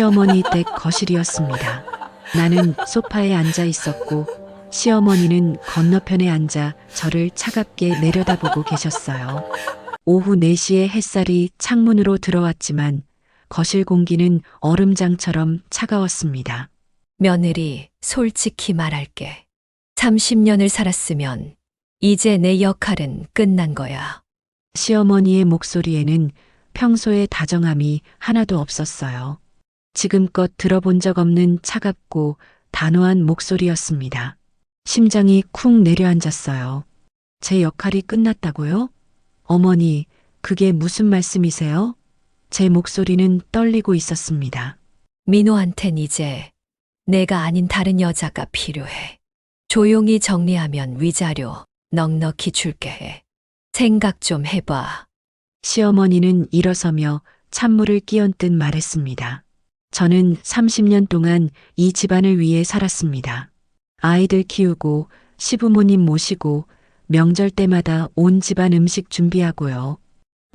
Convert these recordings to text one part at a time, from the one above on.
시어머니 댁 거실이었습니다. 나는 소파에 앉아 있었고 시어머니는 건너편에 앉아 저를 차갑게 내려다보고 계셨어요. 오후 4시에 햇살이 창문으로 들어왔지만 거실 공기는 얼음장처럼 차가웠습니다. 며느리, 솔직히 말할게. 30년을 살았으면 이제 내 역할은 끝난 거야. 시어머니의 목소리에는 평소의 다정함이 하나도 없었어요. 지금껏 들어본 적 없는 차갑고 단호한 목소리였습니다. 심장이 쿵 내려앉았어요. 제 역할이 끝났다고요? 어머니, 그게 무슨 말씀이세요? 제 목소리는 떨리고 있었습니다. 민호한텐 이제 내가 아닌 다른 여자가 필요해. 조용히 정리하면 위자료 넉넉히 줄게 해. 생각 좀 해봐. 시어머니는 일어서며 찬물을 끼얹듯 말했습니다. 저는 30년 동안 이 집안을 위해 살았습니다. 아이들 키우고 시부모님 모시고 명절 때마다 온 집안 음식 준비하고요.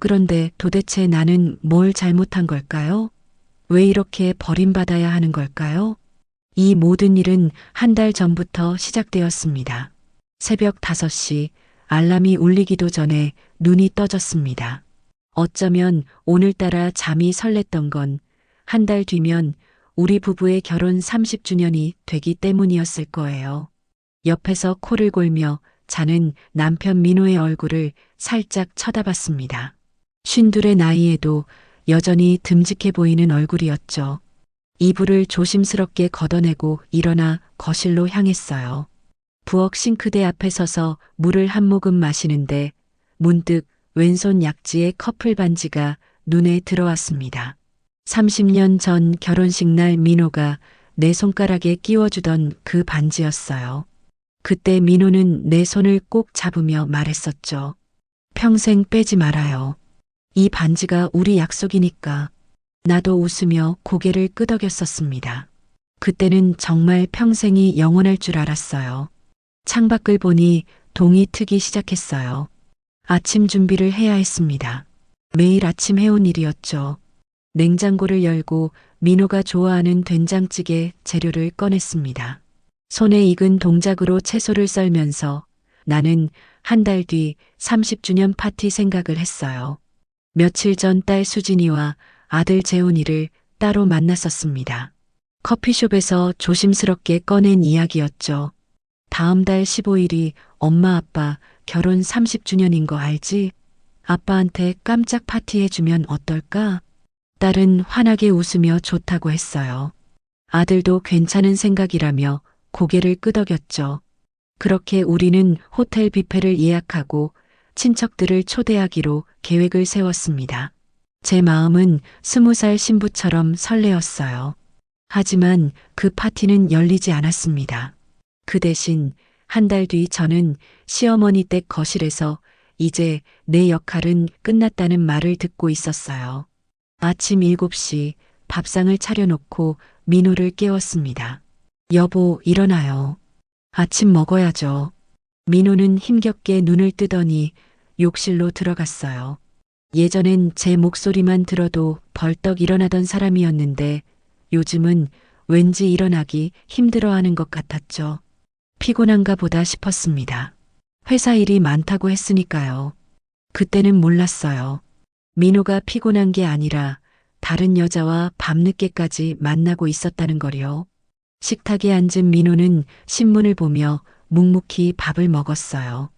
그런데 도대체 나는 뭘 잘못한 걸까요? 왜 이렇게 버림받아야 하는 걸까요? 이 모든 일은 한 달 전부터 시작되었습니다. 새벽 5시 알람이 울리기도 전에 눈이 떠졌습니다. 어쩌면 오늘따라 잠이 설렜던 건 한 달 뒤면 우리 부부의 결혼 30주년이 되기 때문이었을 거예요. 옆에서 코를 골며 자는 남편 민호의 얼굴을 살짝 쳐다봤습니다. 52의 나이에도 여전히 듬직해 보이는 얼굴이었죠. 이불을 조심스럽게 걷어내고 일어나 거실로 향했어요. 부엌 싱크대 앞에 서서 물을 한 모금 마시는데 문득 왼손 약지의 커플 반지가 눈에 들어왔습니다. 30년 전 결혼식 날 민호가 내 손가락에 끼워주던 그 반지였어요. 그때 민호는 내 손을 꼭 잡으며 말했었죠. 평생 빼지 말아요. 이 반지가 우리 약속이니까. 나도 웃으며 고개를 끄덕였었습니다. 그때는 정말 평생이 영원할 줄 알았어요. 창밖을 보니 동이 트기 시작했어요. 아침 준비를 해야 했습니다. 매일 아침 해온 일이었죠. 냉장고를 열고 민호가 좋아하는 된장찌개 재료를 꺼냈습니다. 손에 익은 동작으로 채소를 썰면서 나는 한 달 뒤 30주년 파티 생각을 했어요. 며칠 전 딸 수진이와 아들 재훈이를 따로 만났었습니다. 커피숍에서 조심스럽게 꺼낸 이야기였죠. 다음 달 15일이 엄마 아빠 결혼 30주년인 거 알지? 아빠한테 깜짝 파티해주면 어떨까? 딸은 환하게 웃으며 좋다고 했어요. 아들도 괜찮은 생각이라며 고개를 끄덕였죠. 그렇게 우리는 호텔 뷔페를 예약하고 친척들을 초대하기로 계획을 세웠습니다. 제 마음은 20살 신부처럼 설레었어요. 하지만 그 파티는 열리지 않았습니다. 그 대신 한 달 뒤 저는 시어머니 댁 거실에서 이제 내 역할은 끝났다는 말을 듣고 있었어요. 아침 7시 밥상을 차려놓고 민호를 깨웠습니다. 여보, 일어나요. 아침 먹어야죠. 민호는 힘겹게 눈을 뜨더니 욕실로 들어갔어요. 예전엔 제 목소리만 들어도 벌떡 일어나던 사람이었는데 요즘은 왠지 일어나기 힘들어하는 것 같았죠. 피곤한가 보다 싶었습니다. 회사 일이 많다고 했으니까요. 그때는 몰랐어요. 민호가 피곤한 게 아니라 다른 여자와 밤늦게까지 만나고 있었다는 거요. 식탁에 앉은 민호는 신문을 보며 묵묵히 밥을 먹었어요.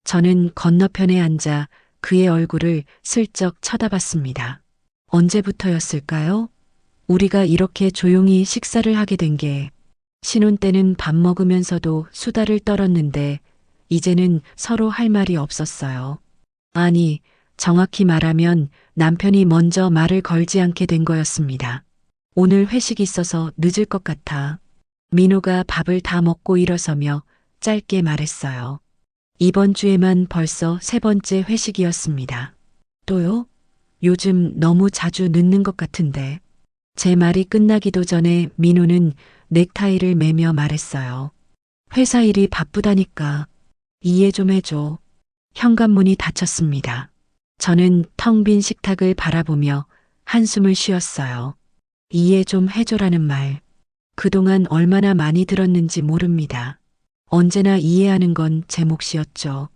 저는 건너편에 앉아 그의 얼굴을 슬쩍 쳐다봤습니다. 언제부터였을까요? 우리가 이렇게 조용히 식사를 하게 된 게. 신혼 때는 밥 먹으면서도 수다를 떨었는데 이제는 서로 할 말이 없었어요. 아니, 정확히 말하면 남편이 먼저 말을 걸지 않게 된 거였습니다. 오늘 회식이 있어서 늦을 것 같아. 민호가 밥을 다 먹고 일어서며 짧게 말했어요. 이번 주에만 벌써 3번째 회식이었습니다. 또요? 요즘 너무 자주 늦는 것 같은데. 제 말이 끝나기도 전에 민호는 넥타이를 매며 말했어요. 회사 일이 바쁘다니까. 이해 좀 해줘. 현관문이 닫혔습니다. 저는 텅 빈 식탁을 바라보며 한숨을 쉬었어요. 이해 좀 해줘라는 말. 그동안 얼마나 많이 들었는지 모릅니다. 언제나 이해하는 건 제 몫이었죠.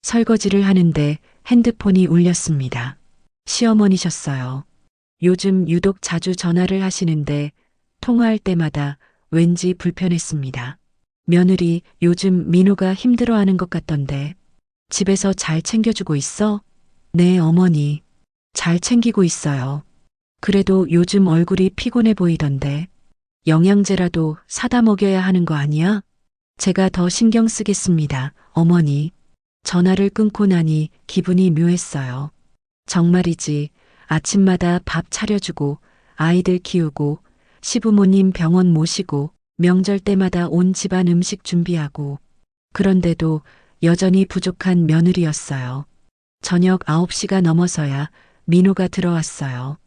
설거지를 하는데 핸드폰이 울렸습니다. 시어머니셨어요. 요즘 유독 자주 전화를 하시는데 통화할 때마다 왠지 불편했습니다. 며느리 요즘 민호가 힘들어하는 것 같던데 집에서 잘 챙겨주고 있어? 네, 어머니. 잘 챙기고 있어요. 그래도 요즘 얼굴이 피곤해 보이던데 영양제라도 사다 먹여야 하는 거 아니야? 제가 더 신경 쓰겠습니다, 어머니. 전화를 끊고 나니 기분이 묘했어요. 정말이지 아침마다 밥 차려주고 아이들 키우고 시부모님 병원 모시고 명절 때마다 온 집안 음식 준비하고 그런데도 여전히 부족한 며느리였어요. 저녁 9시가 넘어서야 민호가 들어왔어요.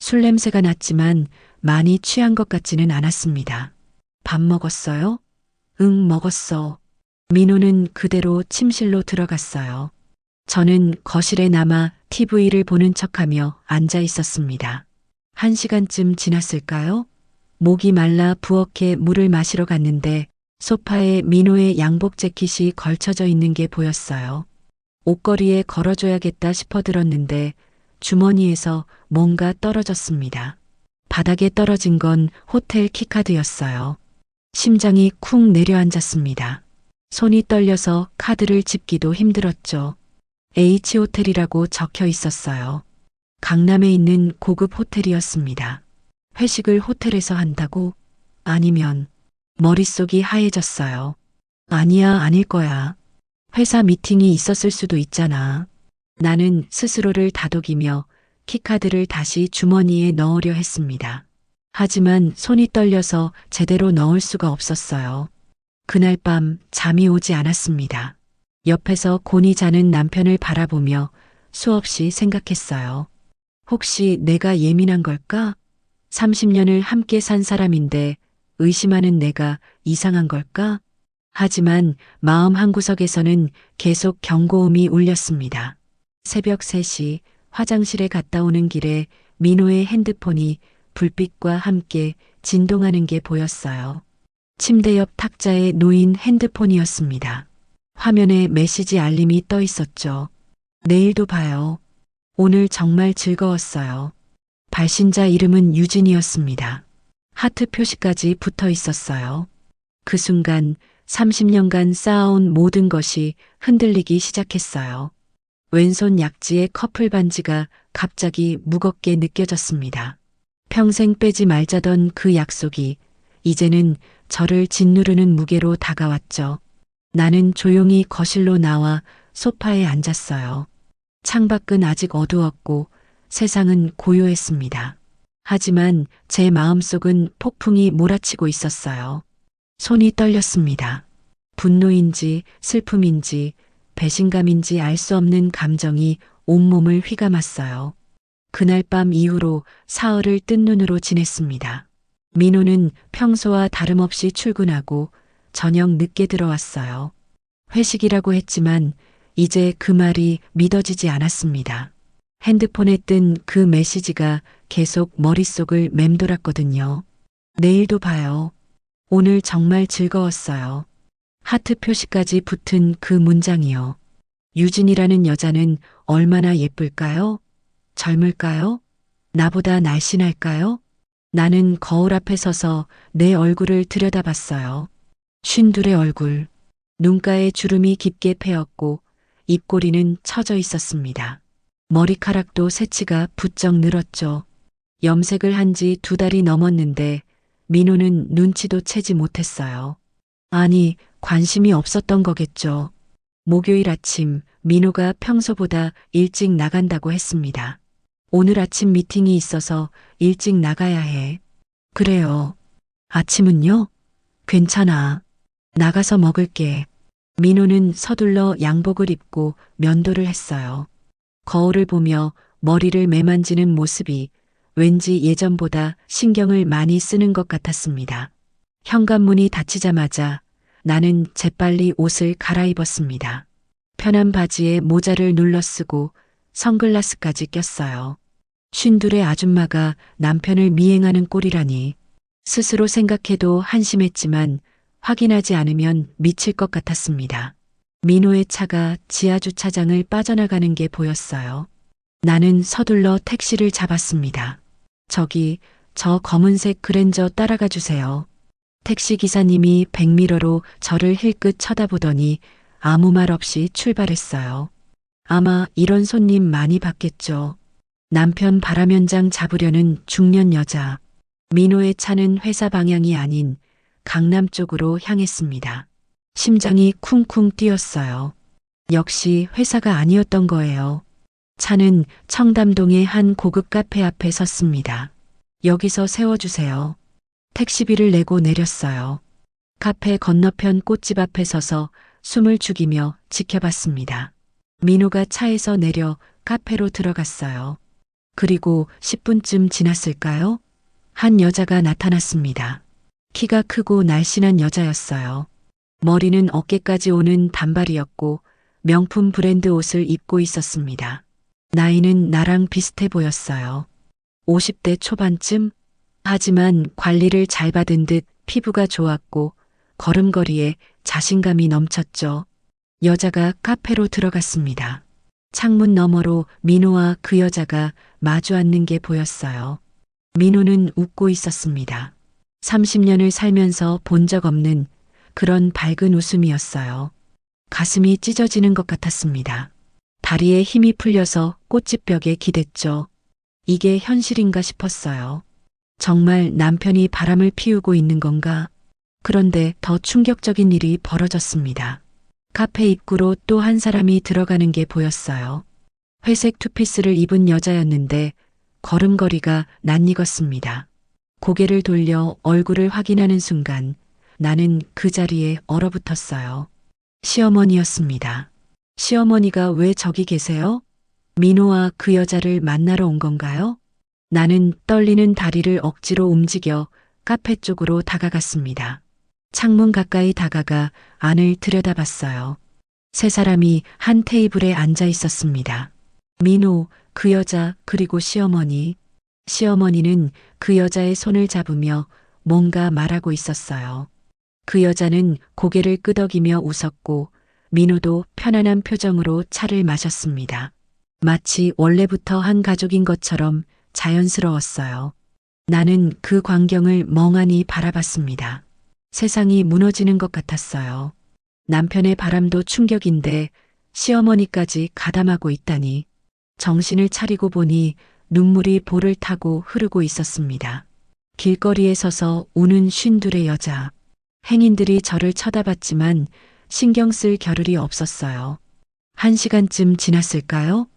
술 냄새가 났지만 많이 취한 것 같지는 않았습니다. 밥 먹었어요? 응, 먹었어. 민호는 그대로 침실로 들어갔어요. 저는 거실에 남아 TV를 보는 척하며 앉아 있었습니다. 1시간쯤 지났을까요? 목이 말라 부엌에 물을 마시러 갔는데 소파에 민호의 양복 재킷이 걸쳐져 있는 게 보였어요. 옷걸이에 걸어줘야겠다 싶어 들었는데 주머니에서 뭔가 떨어졌습니다. 바닥에 떨어진 건 호텔 키카드였어요. 심장이 쿵 내려앉았습니다. 손이 떨려서 카드를 짚기도 힘들었죠. H호텔이라고 적혀 있었어요. 강남에 있는 고급 호텔이었습니다. 회식을 호텔에서 한다고? 아니면 머릿속이 하얘졌어요. 아니야, 아닐 거야. 회사 미팅이 있었을 수도 있잖아. 나는 스스로를 다독이며 키카드를 다시 주머니에 넣으려 했습니다. 하지만 손이 떨려서 제대로 넣을 수가 없었어요. 그날 밤 잠이 오지 않았습니다. 옆에서 곤히 자는 남편을 바라보며 수없이 생각했어요. 혹시 내가 예민한 걸까? 30년을 함께 산 사람인데 의심하는 내가 이상한 걸까? 하지만 마음 한구석에서는 계속 경고음이 울렸습니다. 새벽 3시 화장실에 갔다 오는 길에 민호의 핸드폰이 불빛과 함께 진동하는 게 보였어요. 침대 옆 탁자에 놓인 핸드폰이었습니다. 화면에 메시지 알림이 떠 있었죠. 내일도 봐요. 오늘 정말 즐거웠어요. 발신자 이름은 유진이었습니다. 하트 표시까지 붙어 있었어요. 그 순간 30년간 쌓아온 모든 것이 흔들리기 시작했어요. 왼손 약지의 커플 반지가 갑자기 무겁게 느껴졌습니다. 평생 빼지 말자던 그 약속이 이제는 저를 짓누르는 무게로 다가왔죠. 나는 조용히 거실로 나와 소파에 앉았어요. 창밖은 아직 어두웠고 세상은 고요했습니다. 하지만 제 마음속은 폭풍이 몰아치고 있었어요. 손이 떨렸습니다. 분노인지 슬픔인지 배신감인지 알 수 없는 감정이 온몸을 휘감았어요. 그날 밤 이후로 사흘을 뜬 눈으로 지냈습니다. 민호는 평소와 다름없이 출근하고 저녁 늦게 들어왔어요. 회식이라고 했지만 이제 그 말이 믿어지지 않았습니다. 핸드폰에 뜬 그 메시지가 계속 머릿속을 맴돌았거든요. 내일도 봐요. 오늘 정말 즐거웠어요. 하트 표시까지 붙은 그 문장이요. 유진이라는 여자는 얼마나 예쁠까요? 젊을까요? 나보다 날씬할까요? 나는 거울 앞에 서서 내 얼굴을 들여다봤어요. 52의 얼굴. 눈가에 주름이 깊게 패였고 입꼬리는 처져 있었습니다. 머리카락도 새치가 부쩍 늘었죠. 염색을 한 지 2달이 넘었는데 민호는 눈치도 채지 못했어요. 아니, 관심이 없었던 거겠죠. 목요일 아침 민호가 평소보다 일찍 나간다고 했습니다. 오늘 아침 미팅이 있어서 일찍 나가야 해. 그래요. 아침은요? 괜찮아. 나가서 먹을게. 민호는 서둘러 양복을 입고 면도를 했어요. 거울을 보며 머리를 매만지는 모습이 왠지 예전보다 신경을 많이 쓰는 것 같았습니다. 현관문이 닫히자마자 나는 재빨리 옷을 갈아입었습니다. 편한 바지에 모자를 눌러 쓰고 선글라스까지 꼈어요. 쉰둘의 아줌마가 남편을 미행하는 꼴이라니. 스스로 생각해도 한심했지만 확인하지 않으면 미칠 것 같았습니다. 민호의 차가 지하주차장을 빠져나가는 게 보였어요. 나는 서둘러 택시를 잡았습니다. 저기, 저 검은색 그랜저 따라가 주세요. 택시 기사님이 백미러로 저를 힐끗 쳐다보더니 아무 말 없이 출발했어요. 아마 이런 손님 많이 봤겠죠. 남편 바람연장 잡으려는 중년 여자. 민호의 차는 회사 방향이 아닌 강남 쪽으로 향했습니다. 심장이 쿵쿵 뛰었어요. 역시 회사가 아니었던 거예요. 차는 청담동의 한 고급 카페 앞에 섰습니다. 여기서 세워주세요. 택시비를 내고 내렸어요. 카페 건너편 꽃집 앞에 서서 숨을 죽이며 지켜봤습니다. 민호가 차에서 내려 카페로 들어갔어요. 그리고 10분쯤 지났을까요? 한 여자가 나타났습니다. 키가 크고 날씬한 여자였어요. 머리는 어깨까지 오는 단발이었고 명품 브랜드 옷을 입고 있었습니다. 나이는 나랑 비슷해 보였어요. 50대 초반쯤? 하지만 관리를 잘 받은 듯 피부가 좋았고 걸음걸이에 자신감이 넘쳤죠. 여자가 카페로 들어갔습니다. 창문 너머로 민호와 그 여자가 마주 앉는 게 보였어요. 민호는 웃고 있었습니다. 30년을 살면서 본 적 없는 그런 밝은 웃음이었어요. 가슴이 찢어지는 것 같았습니다. 다리에 힘이 풀려서 꽃집벽에 기댔죠. 이게 현실인가 싶었어요. 정말 남편이 바람을 피우고 있는 건가? 그런데 더 충격적인 일이 벌어졌습니다. 카페 입구로 또 한 사람이 들어가는 게 보였어요. 회색 투피스를 입은 여자였는데 걸음걸이가 낯익었습니다. 고개를 돌려 얼굴을 확인하는 순간 나는 그 자리에 얼어붙었어요. 시어머니였습니다. 시어머니가 왜 저기 계세요? 민호와 그 여자를 만나러 온 건가요? 나는 떨리는 다리를 억지로 움직여 카페 쪽으로 다가갔습니다. 창문 가까이 다가가 안을 들여다봤어요. 세 사람이 한 테이블에 앉아 있었습니다. 민호, 그 여자, 그리고 시어머니. 시어머니는 그 여자의 손을 잡으며 뭔가 말하고 있었어요. 그 여자는 고개를 끄덕이며 웃었고 민호도 편안한 표정으로 차를 마셨습니다. 마치 원래부터 한 가족인 것처럼 자연스러웠어요. 나는 그 광경을 멍하니 바라봤습니다. 세상이 무너지는 것 같았어요. 남편의 바람도 충격인데 시어머니까지 가담하고 있다니. 정신을 차리고 보니 눈물이 볼을 타고 흐르고 있었습니다. 길거리에 서서 우는 쉰둘의 여자. 행인들이 저를 쳐다봤지만 신경 쓸 겨를이 없었어요. 1시간쯤 지났을까요?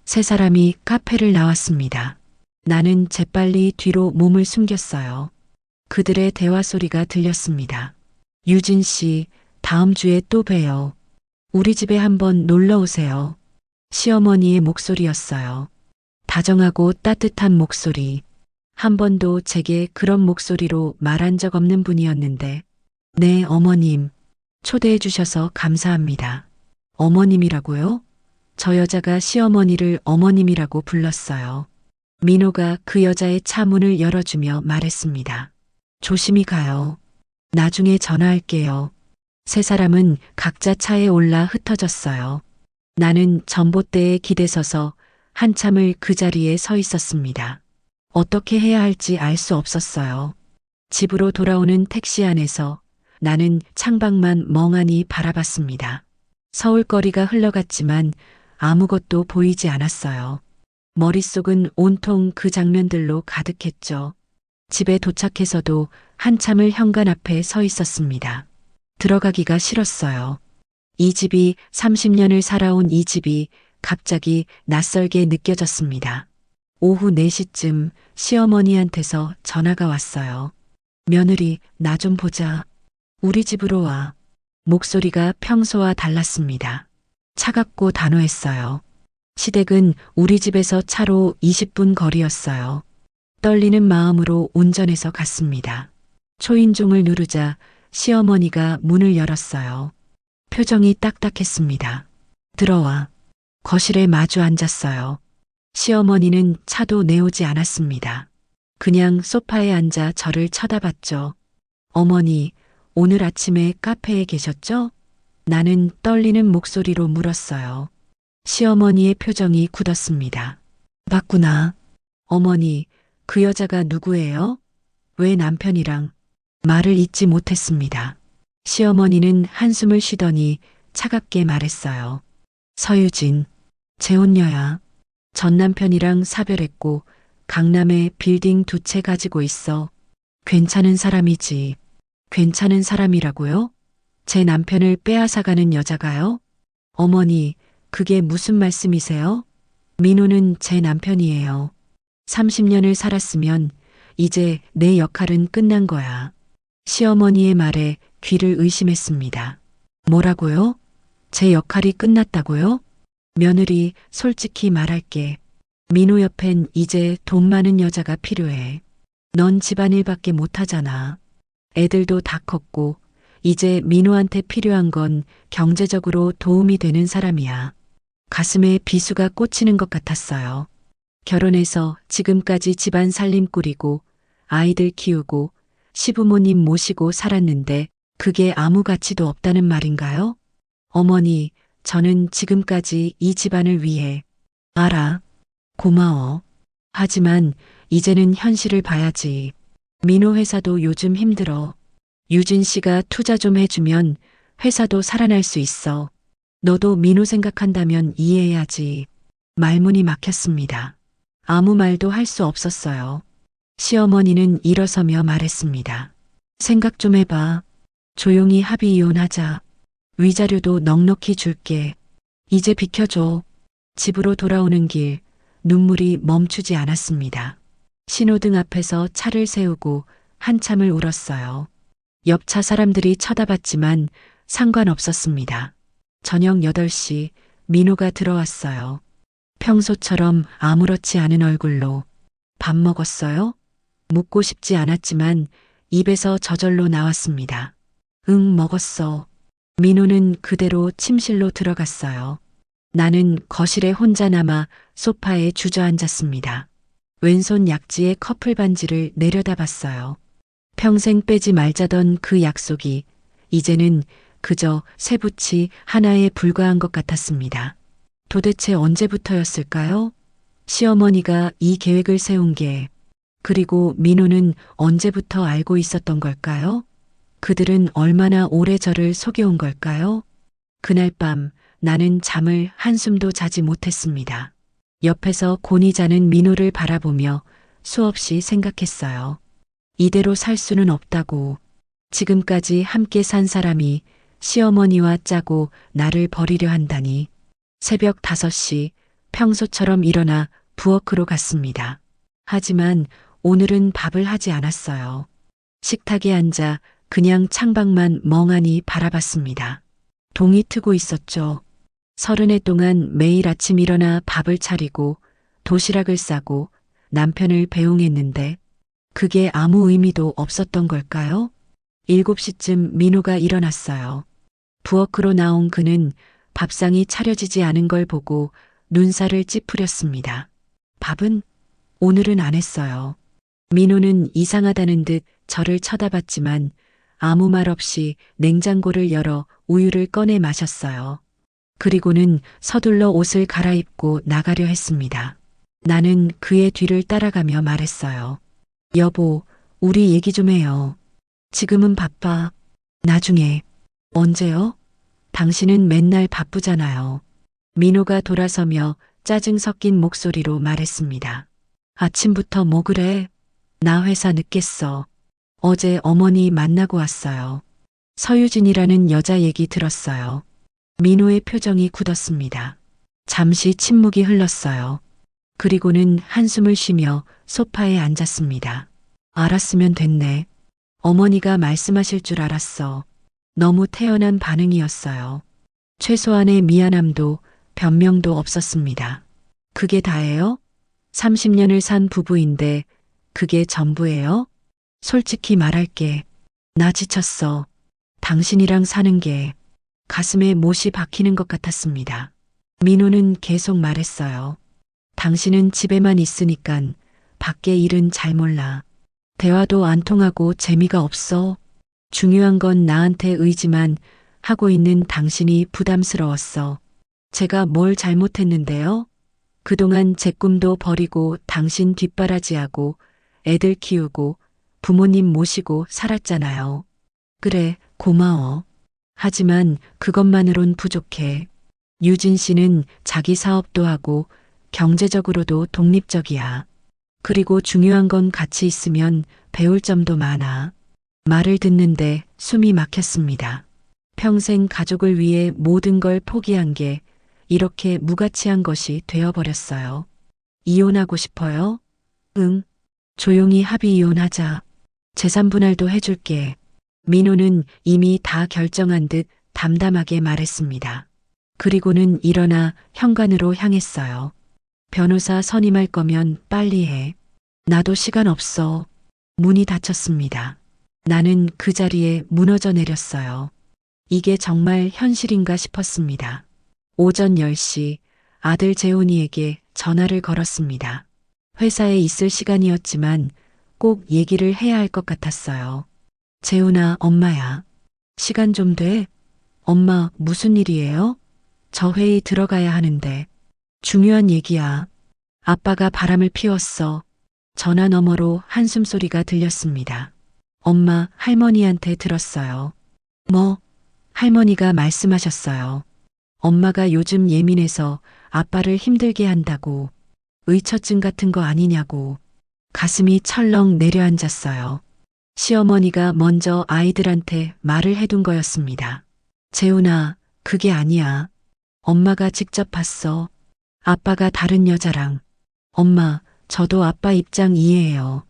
세 사람이 카페를 나왔습니다. 나는 재빨리 뒤로 몸을 숨겼어요. 그들의 대화 소리가 들렸습니다. 유진 씨, 다음 주에 또 봬요. 우리 집에 한번 놀러 오세요. 시어머니의 목소리였어요. 다정하고 따뜻한 목소리. 한 번도 제게 그런 목소리로 말한 적 없는 분이었는데, 네, 어머님. 초대해 주셔서 감사합니다. 어머님이라고요? 저 여자가 시어머니를 어머님이라고 불렀어요. 민호가 그 여자의 차 문을 열어주며 말했습니다. 조심히 가요. 나중에 전화할게요. 세 사람은 각자 차에 올라 흩어졌어요. 나는 전봇대에 기대서서 한참을 그 자리에 서 있었습니다. 어떻게 해야 할지 알 수 없었어요. 집으로 돌아오는 택시 안에서 나는 창밖만 멍하니 바라봤습니다. 서울거리가 흘러갔지만 아무것도 보이지 않았어요. 머릿속은 온통 그 장면들로 가득했죠. 집에 도착해서도 한참을 현관 앞에 서 있었습니다. 들어가기가 싫었어요. 이 집이 30년을 살아온 이 집이 갑자기 낯설게 느껴졌습니다. 오후 4시쯤 시어머니한테서 전화가 왔어요. 며느리, 나 좀 보자. 우리 집으로 와. 목소리가 평소와 달랐습니다. 차갑고 단호했어요. 시댁은 우리 집에서 차로 20분 거리였어요. 떨리는 마음으로 운전해서 갔습니다. 초인종을 누르자 시어머니가 문을 열었어요. 표정이 딱딱했습니다. 들어와. 거실에 마주 앉았어요. 시어머니는 차도 내오지 않았습니다. 그냥 소파에 앉아 저를 쳐다봤죠. 어머니, 오늘 아침에 카페에 계셨죠? 나는 떨리는 목소리로 물었어요. 시어머니의 표정이 굳었습니다. 봤구나. 어머니, 그 여자가 누구예요? 왜 남편이랑? 말을 잇지 못했습니다. 시어머니는 한숨을 쉬더니 차갑게 말했어요. 서유진, 재혼녀야. 전 남편이랑 사별했고 강남에 빌딩 2채 가지고 있어. 괜찮은 사람이지. 괜찮은 사람이라고요? 제 남편을 빼앗아가는 여자가요? 어머니, 그게 무슨 말씀이세요? 민호는 제 남편이에요. 30년을 살았으면 이제 내 역할은 끝난 거야. 시어머니의 말에 귀를 의심했습니다. 뭐라고요? 제 역할이 끝났다고요? 며느리, 솔직히 말할게. 민호 옆엔 이제 돈 많은 여자가 필요해. 넌 집안일밖에 못하잖아. 애들도 다 컸고 이제 민호한테 필요한 건 경제적으로 도움이 되는 사람이야. 가슴에 비수가 꽂히는 것 같았어요. 결혼해서 지금까지 집안 살림 꾸리고 아이들 키우고 시부모님 모시고 살았는데 그게 아무 가치도 없다는 말인가요? 어머니, 저는 지금까지 이 집안을 위해. 알아. 고마워. 하지만 이제는 현실을 봐야지. 민호 회사도 요즘 힘들어. 유진 씨가 투자 좀 해주면 회사도 살아날 수 있어. 너도 민호 생각한다면 이해해야지. 말문이 막혔습니다. 아무 말도 할 수 없었어요. 시어머니는 일어서며 말했습니다. 생각 좀 해봐. 조용히 합의 이혼하자. 위자료도 넉넉히 줄게. 이제 비켜줘. 집으로 돌아오는 길, 눈물이 멈추지 않았습니다. 신호등 앞에서 차를 세우고 한참을 울었어요. 옆차 사람들이 쳐다봤지만 상관없었습니다. 저녁 8시 민호가 들어왔어요. 평소처럼 아무렇지 않은 얼굴로. 밥 먹었어요? 묻고 싶지 않았지만 입에서 저절로 나왔습니다. 응, 먹었어. 민호는 그대로 침실로 들어갔어요. 나는 거실에 혼자 남아 소파에 주저앉았습니다. 왼손 약지에 커플 반지를 내려다봤어요. 평생 빼지 말자던 그 약속이 이제는 그저 쇠붙이 하나에 불과한 것 같았습니다. 도대체 언제부터였을까요? 시어머니가 이 계획을 세운 게, 그리고 민호는 언제부터 알고 있었던 걸까요? 그들은 얼마나 오래 저를 속여온 걸까요? 그날 밤 나는 잠을 한숨도 자지 못했습니다. 옆에서 곤히 자는 민호를 바라보며 수없이 생각했어요. 이대로 살 수는 없다고. 지금까지 함께 산 사람이 시어머니와 짜고 나를 버리려 한다니. 새벽 5시 평소처럼 일어나 부엌으로 갔습니다. 하지만 오늘은 밥을 하지 않았어요. 식탁에 앉아 그냥 창밖만 멍하니 바라봤습니다. 동이 트고 있었죠. 30해 동안 매일 아침 일어나 밥을 차리고 도시락을 싸고 남편을 배웅했는데 그게 아무 의미도 없었던 걸까요? 7시쯤 민호가 일어났어요. 부엌으로 나온 그는 밥상이 차려지지 않은 걸 보고 눈살을 찌푸렸습니다. 밥은? 오늘은 안 했어요. 민호는 이상하다는 듯 저를 쳐다봤지만 아무 말 없이 냉장고를 열어 우유를 꺼내 마셨어요. 그리고는 서둘러 옷을 갈아입고 나가려 했습니다. 나는 그의 뒤를 따라가며 말했어요. 여보, 우리 얘기 좀 해요. 지금은 바빠. 나중에. 언제요? 당신은 맨날 바쁘잖아요. 민호가 돌아서며 짜증 섞인 목소리로 말했습니다. 아침부터 뭐 그래? 나 회사 늦겠어. 어제 어머니 만나고 왔어요. 서유진이라는 여자 얘기 들었어요. 민호의 표정이 굳었습니다. 잠시 침묵이 흘렀어요. 그리고는 한숨을 쉬며 소파에 앉았습니다. 알았으면 됐네. 어머니가 말씀하실 줄 알았어. 너무 태연한 반응이었어요. 최소한의 미안함도 변명도 없었습니다. 그게 다예요? 30년을 산 부부인데 그게 전부예요? 솔직히 말할게. 나 지쳤어. 당신이랑 사는 게 가슴에 못이 박히는 것 같았습니다. 민호는 계속 말했어요. 당신은 집에만 있으니깐 밖에 일은 잘 몰라. 대화도 안 통하고 재미가 없어. 중요한 건 나한테 의지만 하고 있는 당신이 부담스러웠어. 제가 뭘 잘못했는데요? 그동안 제 꿈도 버리고 당신 뒷바라지하고 애들 키우고 부모님 모시고 살았잖아요. 그래, 고마워. 하지만 그것만으론 부족해. 유진 씨는 자기 사업도 하고 경제적으로도 독립적이야. 그리고 중요한 건 같이 있으면 배울 점도 많아. 말을 듣는데 숨이 막혔습니다. 평생 가족을 위해 모든 걸 포기한 게 이렇게 무가치한 것이 되어버렸어요. 이혼하고 싶어요? 응. 조용히 합의 이혼하자. 재산 분할도 해줄게. 민호는 이미 다 결정한 듯 담담하게 말했습니다. 그리고는 일어나 현관으로 향했어요. 변호사 선임할 거면 빨리 해. 나도 시간 없어. 문이 닫혔습니다. 나는 그 자리에 무너져 내렸어요. 이게 정말 현실인가 싶었습니다. 오전 10시 아들 재훈이에게 전화를 걸었습니다. 회사에 있을 시간이었지만 꼭 얘기를 해야 할 것 같았어요. 재훈아, 엄마야. 시간 좀 돼? 엄마, 무슨 일이에요? 저 회의 들어가야 하는데. 중요한 얘기야. 아빠가 바람을 피웠어. 전화 너머로 한숨 소리가 들렸습니다. 엄마, 할머니한테 들었어요. 뭐? 할머니가 말씀하셨어요. 엄마가 요즘 예민해서 아빠를 힘들게 한다고. 의처증 같은 거 아니냐고. 가슴이 철렁 내려앉았어요. 시어머니가 먼저 아이들한테 말을 해둔 거였습니다. 재훈아, 그게 아니야. 엄마가 직접 봤어. 아빠가 다른 여자랑. 엄마, 저도 아빠 입장 이해해요.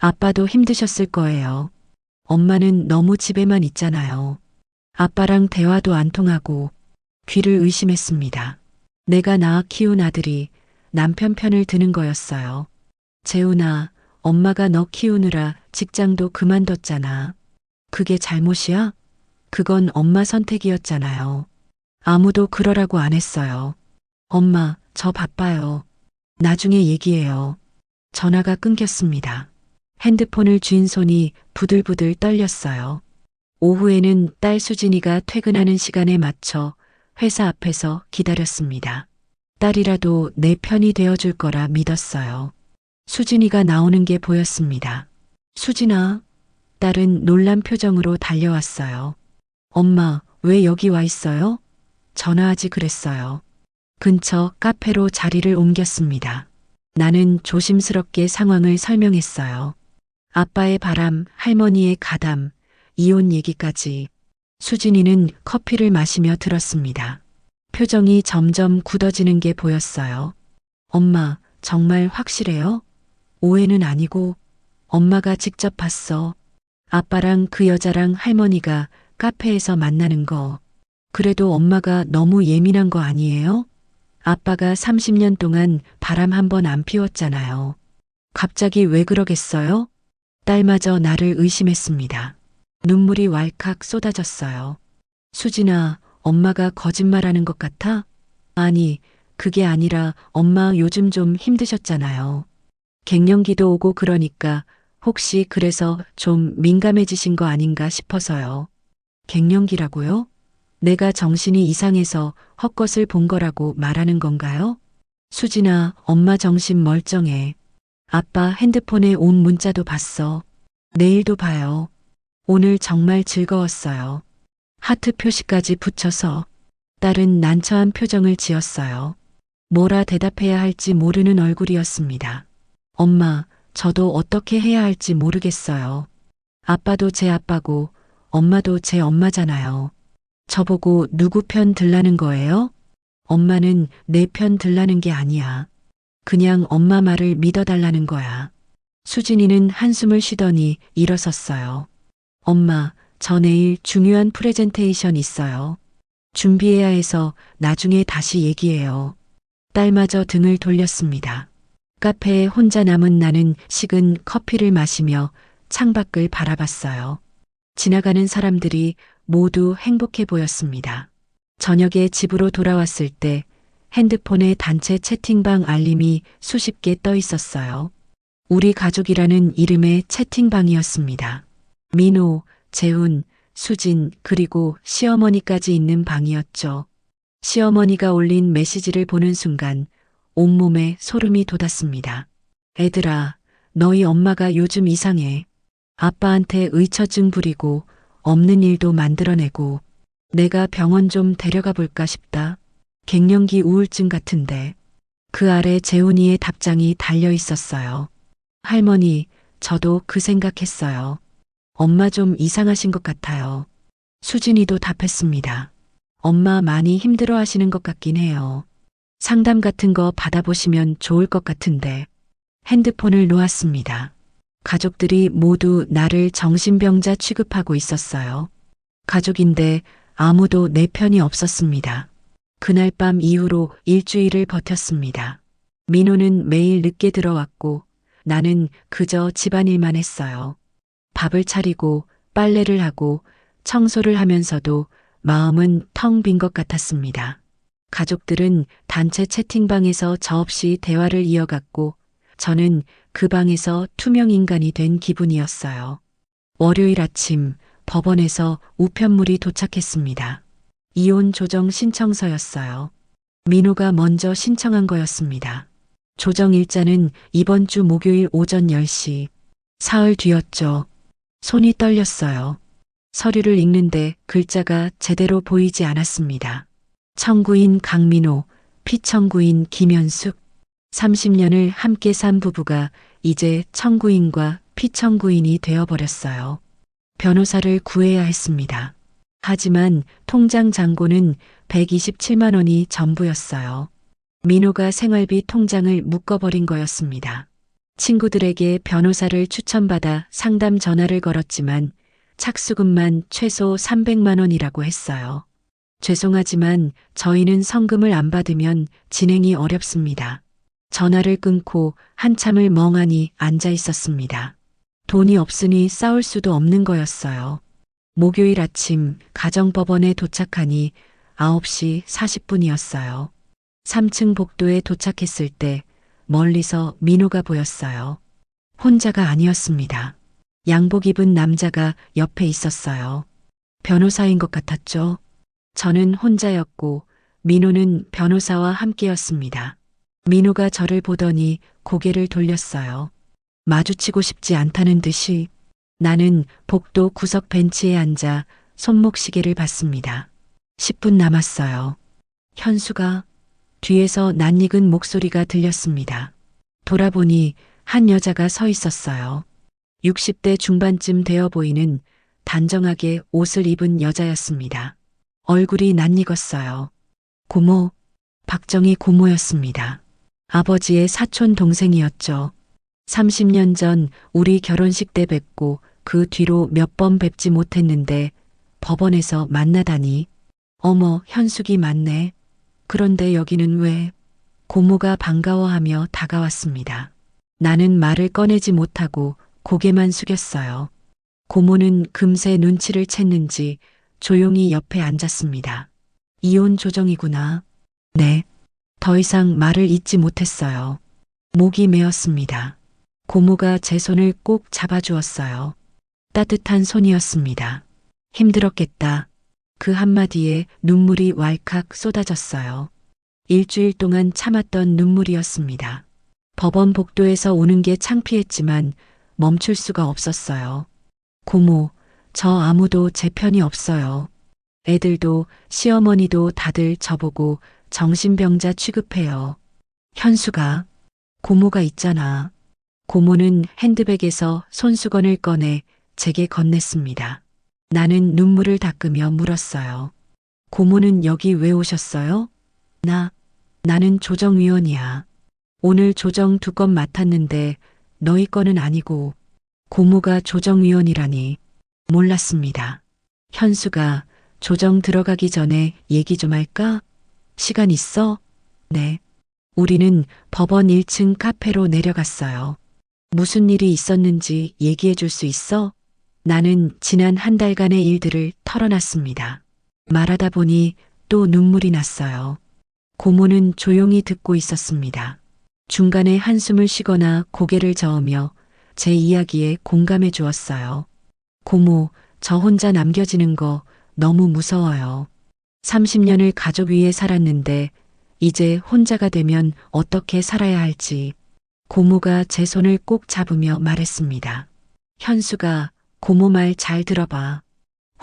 아빠도 힘드셨을 거예요. 엄마는 너무 집에만 있잖아요. 아빠랑 대화도 안 통하고 귀를 의심했습니다. 내가 낳아 키운 아들이 남편 편을 드는 거였어요. 재훈아, 엄마가 너 키우느라 직장도 그만뒀잖아. 그게 잘못이야? 그건 엄마 선택이었잖아요. 아무도 그러라고 안 했어요. 엄마, 저 바빠요. 나중에 얘기해요. 전화가 끊겼습니다. 핸드폰을 쥔 손이 부들부들 떨렸어요. 오후에는 딸 수진이가 퇴근하는 시간에 맞춰 회사 앞에서 기다렸습니다. 딸이라도 내 편이 되어줄 거라 믿었어요. 수진이가 나오는 게 보였습니다. 수진아, 딸은 놀란 표정으로 달려왔어요. 엄마, 왜 여기 와 있어요? 전화하지 그랬어요. 근처 카페로 자리를 옮겼습니다. 나는 조심스럽게 상황을 설명했어요. 아빠의 바람, 할머니의 가담, 이혼 얘기까지. 수진이는 커피를 마시며 들었습니다. 표정이 점점 굳어지는 게 보였어요. 엄마, 정말 확실해요? 오해는 아니고 엄마가 직접 봤어. 아빠랑 그 여자랑 할머니가 카페에서 만나는 거. 그래도 엄마가 너무 예민한 거 아니에요? 아빠가 30년 동안 바람 한 번 안 피웠잖아요. 갑자기 왜 그러겠어요? 딸마저 나를 의심했습니다. 눈물이 왈칵 쏟아졌어요. 수진아, 엄마가 거짓말하는 것 같아? 아니, 그게 아니라 엄마 요즘 좀 힘드셨잖아요. 갱년기도 오고 그러니까 혹시 그래서 좀 민감해지신 거 아닌가 싶어서요. 갱년기라고요? 내가 정신이 이상해서 헛것을 본 거라고 말하는 건가요? 수진아, 엄마 정신 멀쩡해. 아빠 핸드폰에 온 문자도 봤어. 내일도 봐요. 오늘 정말 즐거웠어요. 하트 표시까지 붙여서. 딸은 난처한 표정을 지었어요. 뭐라 대답해야 할지 모르는 얼굴이었습니다. 엄마, 저도 어떻게 해야 할지 모르겠어요. 아빠도 제 아빠고 엄마도 제 엄마잖아요. 저보고 누구 편 들라는 거예요? 엄마는 내 편 들라는 게 아니야. 그냥 엄마 말을 믿어달라는 거야. 수진이는 한숨을 쉬더니 일어섰어요. 엄마, 저 내일 중요한 프레젠테이션 있어요. 준비해야 해서 나중에 다시 얘기해요. 딸마저 등을 돌렸습니다. 카페에 혼자 남은 나는 식은 커피를 마시며 창밖을 바라봤어요. 지나가는 사람들이 모두 행복해 보였습니다. 저녁에 집으로 돌아왔을 때 핸드폰에 단체 채팅방 알림이 수십 개 떠 있었어요. 우리 가족이라는 이름의 채팅방이었습니다. 민호, 재훈, 수진, 그리고 시어머니까지 있는 방이었죠. 시어머니가 올린 메시지를 보는 순간 온몸에 소름이 돋았습니다. 애들아, 너희 엄마가 요즘 이상해. 아빠한테 의처증 부리고 없는 일도 만들어내고 내가 병원 좀 데려가 볼까 싶다. 갱년기 우울증 같은데. 그 아래 재훈이의 답장이 달려 있었어요. 할머니, 저도 그 생각했어요. 엄마 좀 이상하신 것 같아요. 수진이도 답했습니다. 엄마 많이 힘들어 하시는 것 같긴 해요. 상담 같은 거 받아보시면 좋을 것 같은데. 핸드폰을 놓았습니다. 가족들이 모두 나를 정신병자 취급하고 있었어요. 가족인데 아무도 내 편이 없었습니다. 그날 밤 이후로 일주일을 버텼습니다. 민호는 매일 늦게 들어왔고 나는 그저 집안일만 했어요. 밥을 차리고 빨래를 하고 청소를 하면서도 마음은 텅 빈 것 같았습니다. 가족들은 단체 채팅방에서 저 없이 대화를 이어갔고 저는 그 방에서 투명 인간이 된 기분이었어요. 월요일 아침 법원에서 우편물이 도착했습니다. 이혼 조정 신청서였어요. 민호가 먼저 신청한 거였습니다. 조정 일자는 이번 주 목요일 오전 10시. 사흘 뒤였죠. 손이 떨렸어요. 서류를 읽는데 글자가 제대로 보이지 않았습니다. 청구인 강민호, 피청구인 김현숙. 30년을 함께 산 부부가 이제 청구인과 피청구인이 되어버렸어요. 변호사를 구해야 했습니다. 하지만 통장 잔고는 127만 원이 전부였어요. 민호가 생활비 통장을 묶어버린 거였습니다. 친구들에게 변호사를 추천받아 상담 전화를 걸었지만 착수금만 최소 300만 원이라고 했어요. 죄송하지만 저희는 성금을 안 받으면 진행이 어렵습니다. 전화를 끊고 한참을 멍하니 앉아 있었습니다. 돈이 없으니 싸울 수도 없는 거였어요. 목요일 아침 가정법원에 도착하니 9시 40분이었어요. 3층 복도에 도착했을 때 멀리서 민호가 보였어요. 혼자가 아니었습니다. 양복 입은 남자가 옆에 있었어요. 변호사인 것 같았죠? 저는 혼자였고 민호는 변호사와 함께였습니다. 민호가 저를 보더니 고개를 돌렸어요. 마주치고 싶지 않다는 듯이. 나는 복도 구석 벤치에 앉아 손목시계를 봤습니다. 10분 남았어요. 현수가. 뒤에서 낯익은 목소리가 들렸습니다. 돌아보니 한 여자가 서 있었어요. 60대 중반쯤 되어 보이는 단정하게 옷을 입은 여자였습니다. 얼굴이 낯익었어요. 고모, 박정희 고모였습니다. 아버지의 사촌 동생이었죠. 30년 전 우리 결혼식 때 뵙고 그 뒤로 몇 번 뵙지 못했는데 법원에서 만나다니. 어머, 현숙이 맞네. 그런데 여기는 왜? 고모가 반가워하며 다가왔습니다. 나는 말을 꺼내지 못하고 고개만 숙였어요. 고모는 금세 눈치를 챘는지 조용히 옆에 앉았습니다. 이혼 조정이구나. 네. 더 이상 말을 잇지 못했어요. 목이 메었습니다. 고모가 제 손을 꼭 잡아주었어요. 따뜻한 손이었습니다. 힘들었겠다. 그 한마디에 눈물이 왈칵 쏟아졌어요. 일주일 동안 참았던 눈물이었습니다. 법원 복도에서 우는 게 창피했지만 멈출 수가 없었어요. 고모, 저 아무도 제 편이 없어요. 애들도 시어머니도 다들 저보고 정신병자 취급해요. 현수가, 고모가 있잖아. 고모는 핸드백에서 손수건을 꺼내 제게 건넸습니다. 나는 눈물을 닦으며 물었어요. 고모는 여기 왜 오셨어요? 나는 조정위원이야. 오늘 조정 2건 맡았는데 너희 거는 아니고. 고모가 조정위원이라니. 몰랐습니다. 현수가, 조정 들어가기 전에 얘기 좀 할까? 시간 있어? 네. 우리는 법원 1층 카페로 내려갔어요. 무슨 일이 있었는지 얘기해 줄 수 있어? 나는 지난 한 달간의 일들을 털어놨습니다. 말하다 보니 또 눈물이 났어요. 고모는 조용히 듣고 있었습니다. 중간에 한숨을 쉬거나 고개를 저으며 제 이야기에 공감해 주었어요. 고모, 저 혼자 남겨지는 거 너무 무서워요. 30년을 가족 위에 살았는데 이제 혼자가 되면 어떻게 살아야 할지 고모가 제 손을 꼭 잡으며 말했습니다. 현수가 고모 말 잘 들어봐.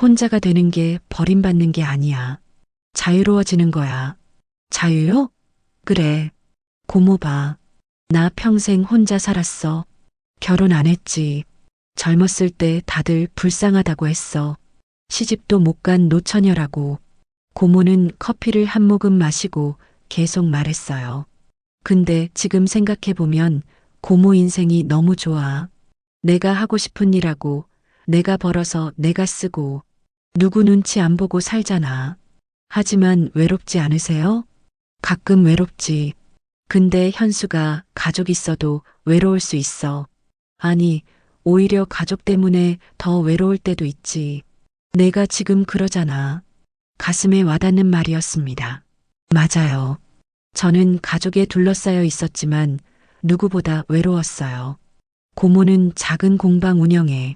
혼자가 되는 게 버림받는 게 아니야. 자유로워지는 거야. 자유요? 그래. 고모 봐. 나 평생 혼자 살았어. 결혼 안 했지. 젊었을 때 다들 불쌍하다고 했어. 시집도 못 간 노처녀라고. 고모는 커피를 한 모금 마시고 계속 말했어요. 근데 지금 생각해보면 고모 인생이 너무 좋아. 내가 하고 싶은 일하고 내가 벌어서 내가 쓰고 누구 눈치 안 보고 살잖아. 하지만 외롭지 않으세요? 가끔 외롭지. 근데 현수가 가족 있어도 외로울 수 있어. 아니, 오히려 가족 때문에 더 외로울 때도 있지. 내가 지금 그러잖아. 가슴에 와닿는 말이었습니다. 맞아요. 저는 가족에 둘러싸여 있었지만 누구보다 외로웠어요. 고모는 작은 공방 운영에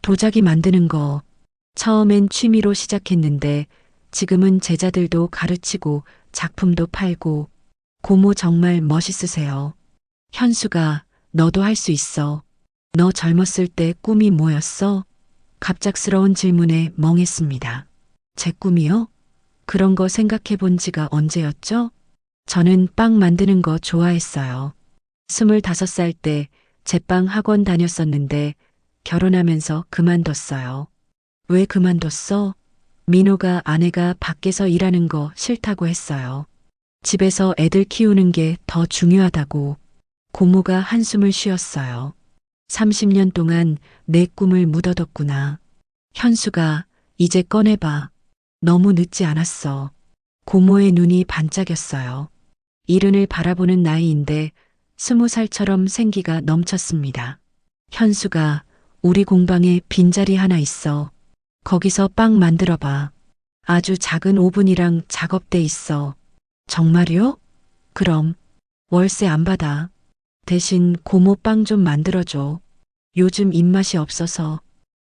도자기 만드는 거 처음엔 취미로 시작했는데 지금은 제자들도 가르치고 작품도 팔고 고모 정말 멋있으세요. 현수가 너도 할 수 있어. 너 젊었을 때 꿈이 뭐였어? 갑작스러운 질문에 멍했습니다. 제 꿈이요? 그런 거 생각해 본 지가 언제였죠? 저는 빵 만드는 거 좋아했어요. 25살 때 제빵 학원 다녔었는데 결혼하면서 그만뒀어요. 왜 그만뒀어? 민호가 아내가 밖에서 일하는 거 싫다고 했어요. 집에서 애들 키우는 게 더 중요하다고. 고모가 한숨을 쉬었어요. 30년 동안 내 꿈을 묻어뒀구나. 현수가 이제 꺼내봐. 너무 늦지 않았어. 고모의 눈이 반짝였어요. 이른을 바라보는 나이인데 20살처럼 생기가 넘쳤습니다. 현수가 우리 공방에 빈자리 하나 있어. 거기서 빵 만들어봐. 아주 작은 오븐이랑 작업대 있어. 정말요? 그럼 월세 안 받아. 대신 고모 빵 좀 만들어줘. 요즘 입맛이 없어서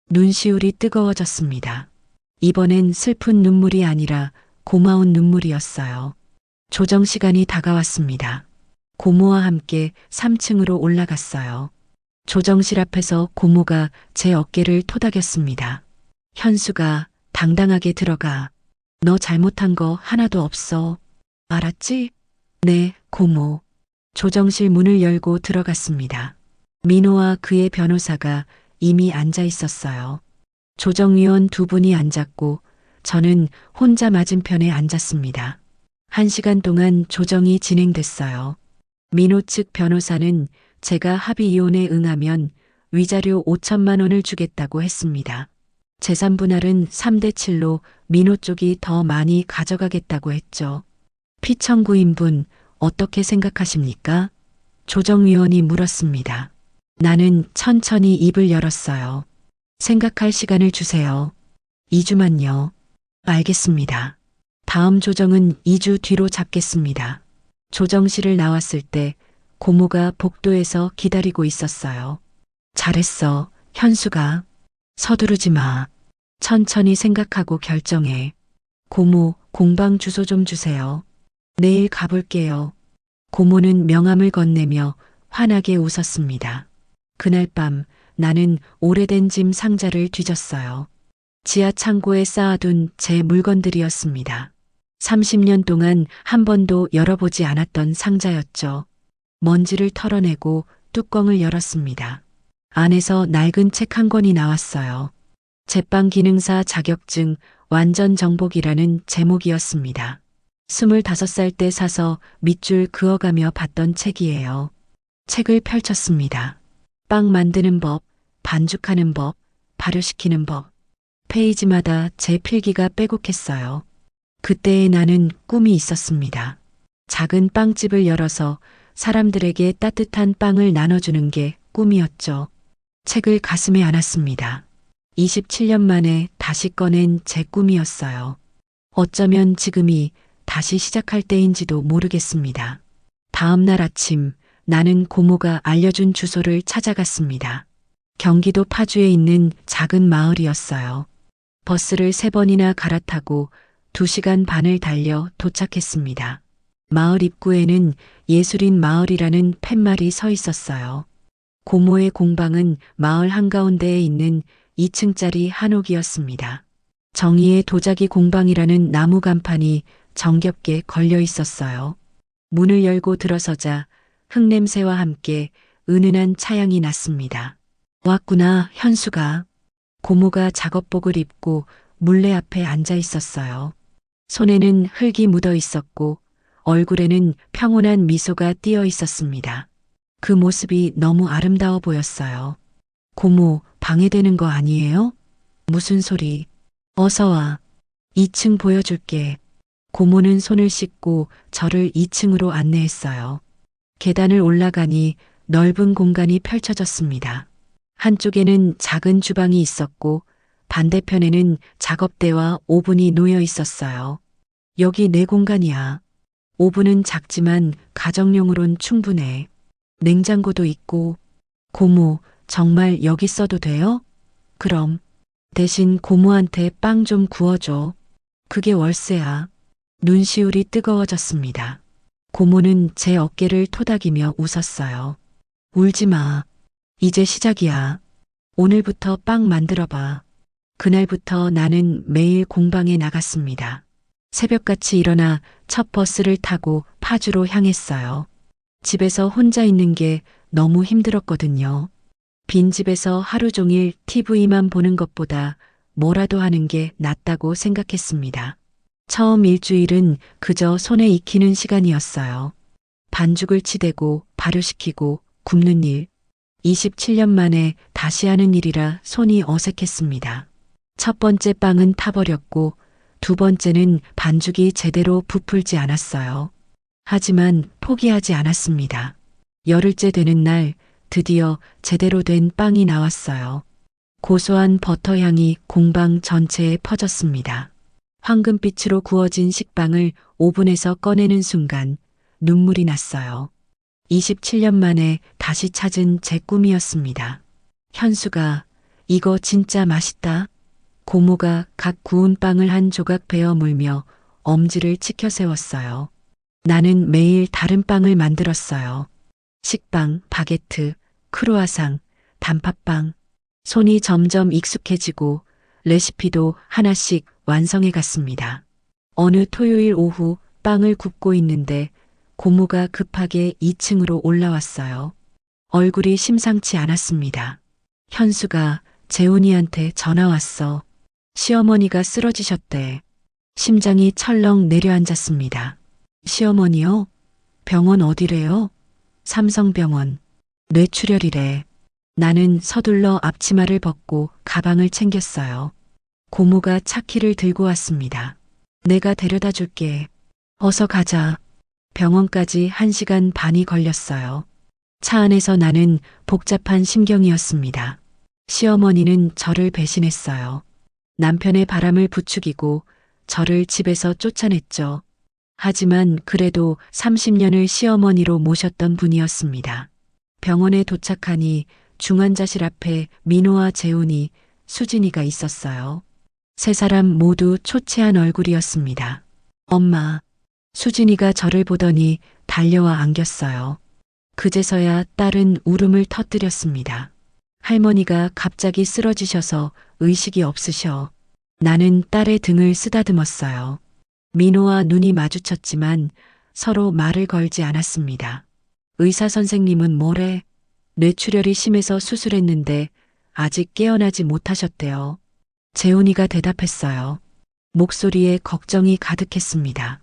눈시울이 뜨거워졌습니다. 이번엔 슬픈 눈물이 아니라 고마운 눈물이었어요. 조정 시간이 다가왔습니다. 고모와 함께 3층으로 올라갔어요. 조정실 앞에서 고모가 제 어깨를 토닥였습니다. 현수가 당당하게 들어가. 너 잘못한 거 하나도 없어. 알았지? 네, 고모. 조정실 문을 열고 들어갔습니다. 민호와 그의 변호사가 이미 앉아 있었어요. 조정위원 두 분이 앉았고 저는 혼자 맞은편에 앉았습니다. 1시간 동안 조정이 진행됐어요. 민호 측 변호사는 제가 합의 이혼에 응하면 위자료 5천만 원을 주겠다고 했습니다. 재산 분할은 3대 7로 민호 쪽이 더 많이 가져가겠다고 했죠. 피청구인분 어떻게 생각하십니까? 조정위원이 물었습니다. 나는 천천히 입을 열었어요. 생각할 시간을 주세요. 2주만요. 알겠습니다. 다음 조정은 2주 뒤로 잡겠습니다. 조정실을 나왔을 때 고모가 복도에서 기다리고 있었어요. 잘했어, 현수가. 서두르지 마. 천천히 생각하고 결정해. 고모, 공방 주소 좀 주세요. 내일 가볼게요. 고모는 명함을 건네며 환하게 웃었습니다. 그날 밤 나는 오래된 짐 상자를 뒤졌어요. 지하 창고에 쌓아둔 제 물건들이었습니다. 30년 동안 한 번도 열어보지 않았던 상자였죠. 먼지를 털어내고 뚜껑을 열었습니다. 안에서 낡은 책 한 권이 나왔어요. 제빵 기능사 자격증 완전 정복이라는 제목이었습니다. 25살 때 사서 밑줄 그어가며 봤던 책이에요. 책을 펼쳤습니다. 빵 만드는 법, 반죽하는 법, 발효시키는 법. 페이지마다 제 필기가 빼곡했어요. 그때의 나는 꿈이 있었습니다. 작은 빵집을 열어서 사람들에게 따뜻한 빵을 나눠주는 게 꿈이었죠. 책을 가슴에 안았습니다. 27년 만에 다시 꺼낸 제 꿈이었어요. 어쩌면 지금이 다시 시작할 때인지도 모르겠습니다. 다음 날 아침 나는 고모가 알려준 주소를 찾아갔습니다. 경기도 파주에 있는 작은 마을이었어요. 버스를 3번이나 갈아타고 2시간 반을 달려 도착했습니다. 마을 입구에는 예술인 마을이라는 팻말이 서 있었어요. 고모의 공방은 마을 한가운데에 있는 2층짜리 한옥이었습니다. 정의의 도자기 공방이라는 나무 간판이 정겹게 걸려 있었어요. 문을 열고 들어서자 흙냄새와 함께 은은한 차향이 났습니다. 왔구나, 현수가. 고모가 작업복을 입고 물레 앞에 앉아 있었어요. 손에는 흙이 묻어 있었고 얼굴에는 평온한 미소가 띄어 있었습니다. 그 모습이 너무 아름다워 보였어요. 고모, 방해되는 거 아니에요? 무슨 소리? 어서 와. 2층 보여줄게. 고모는 손을 씻고 저를 2층으로 안내했어요. 계단을 올라가니 넓은 공간이 펼쳐졌습니다. 한쪽에는 작은 주방이 있었고 반대편에는 작업대와 오븐이 놓여 있었어요. 여기 내 공간이야. 오븐은 작지만 가정용으론 충분해. 냉장고도 있고. 고모, 정말 여기 써도 돼요? 그럼. 대신 고모한테 빵 좀 구워줘. 그게 월세야. 눈시울이 뜨거워졌습니다. 고모는 제 어깨를 토닥이며 웃었어요. 울지 마. 이제 시작이야. 오늘부터 빵 만들어봐. 그날부터 나는 매일 공방에 나갔습니다. 새벽같이 일어나 첫 버스를 타고 파주로 향했어요. 집에서 혼자 있는 게 너무 힘들었거든요. 빈집에서 하루 종일 TV만 보는 것보다 뭐라도 하는 게 낫다고 생각했습니다. 처음 일주일은 그저 손에 익히는 시간이었어요. 반죽을 치대고 발효시키고 굽는 일. 27년 만에 다시 하는 일이라 손이 어색했습니다. 첫 번째 빵은 타버렸고 2번째는 반죽이 제대로 부풀지 않았어요. 하지만 포기하지 않았습니다. 열흘째 되는 날 드디어 제대로 된 빵이 나왔어요. 고소한 버터 향이 공방 전체에 퍼졌습니다. 황금빛으로 구워진 식빵을 오븐에서 꺼내는 순간 눈물이 났어요. 27년 만에 다시 찾은 제 꿈이었습니다. 현수가, 이거 진짜 맛있다. 고모가 각 구운 빵을 한 조각 베어 물며 엄지를 치켜 세웠어요. 나는 매일 다른 빵을 만들었어요. 식빵, 바게트, 크루아상, 단팥빵. 손이 점점 익숙해지고 레시피도 하나씩 완성해 갔습니다. 어느 토요일 오후 빵을 굽고 있는데 고모가 급하게 2층으로 올라왔어요. 얼굴이 심상치 않았습니다. 현수가, 재훈이한테 전화 왔어. 시어머니가 쓰러지셨대. 심장이 철렁 내려앉았습니다. 시어머니요? 병원 어디래요? 삼성병원. 뇌출혈이래. 나는 서둘러 앞치마를 벗고 가방을 챙겼어요. 고모가 차키를 들고 왔습니다. 내가 데려다 줄게. 어서 가자. 병원까지 1시간 반이 걸렸어요. 차 안에서 나는 복잡한 심경이었습니다. 시어머니는 저를 배신했어요. 남편의 바람을 부추기고 저를 집에서 쫓아냈죠. 하지만 그래도 30년을 시어머니로 모셨던 분이었습니다. 병원에 도착하니 중환자실 앞에 민호와 재훈이, 수진이가 있었어요. 3사람 모두 초췌한 얼굴이었습니다. 엄마. 수진이가 저를 보더니 달려와 안겼어요. 그제서야 딸은 울음을 터뜨렸습니다. 할머니가 갑자기 쓰러지셔서 의식이 없으셔. 나는 딸의 등을 쓰다듬었어요. 민호와 눈이 마주쳤지만 서로 말을 걸지 않았습니다. 의사 선생님은 뭐래? 뇌출혈이 심해서 수술했는데 아직 깨어나지 못하셨대요. 재훈이가 대답했어요. 목소리에 걱정이 가득했습니다.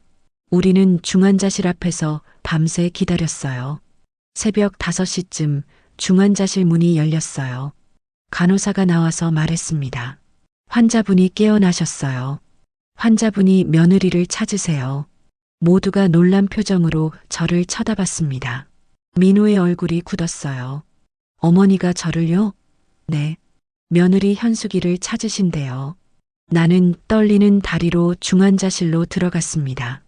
우리는 중환자실 앞에서 밤새 기다렸어요. 새벽 5시쯤 중환자실 문이 열렸어요. 간호사가 나와서 말했습니다. 환자분이 깨어나셨어요. 환자분이 며느리를 찾으세요. 모두가 놀란 표정으로 저를 쳐다봤습니다. 민호의 얼굴이 굳었어요. 어머니가 저를요? 네. 며느리 현숙이를 찾으신대요. 나는 떨리는 다리로 중환자실로 들어갔습니다.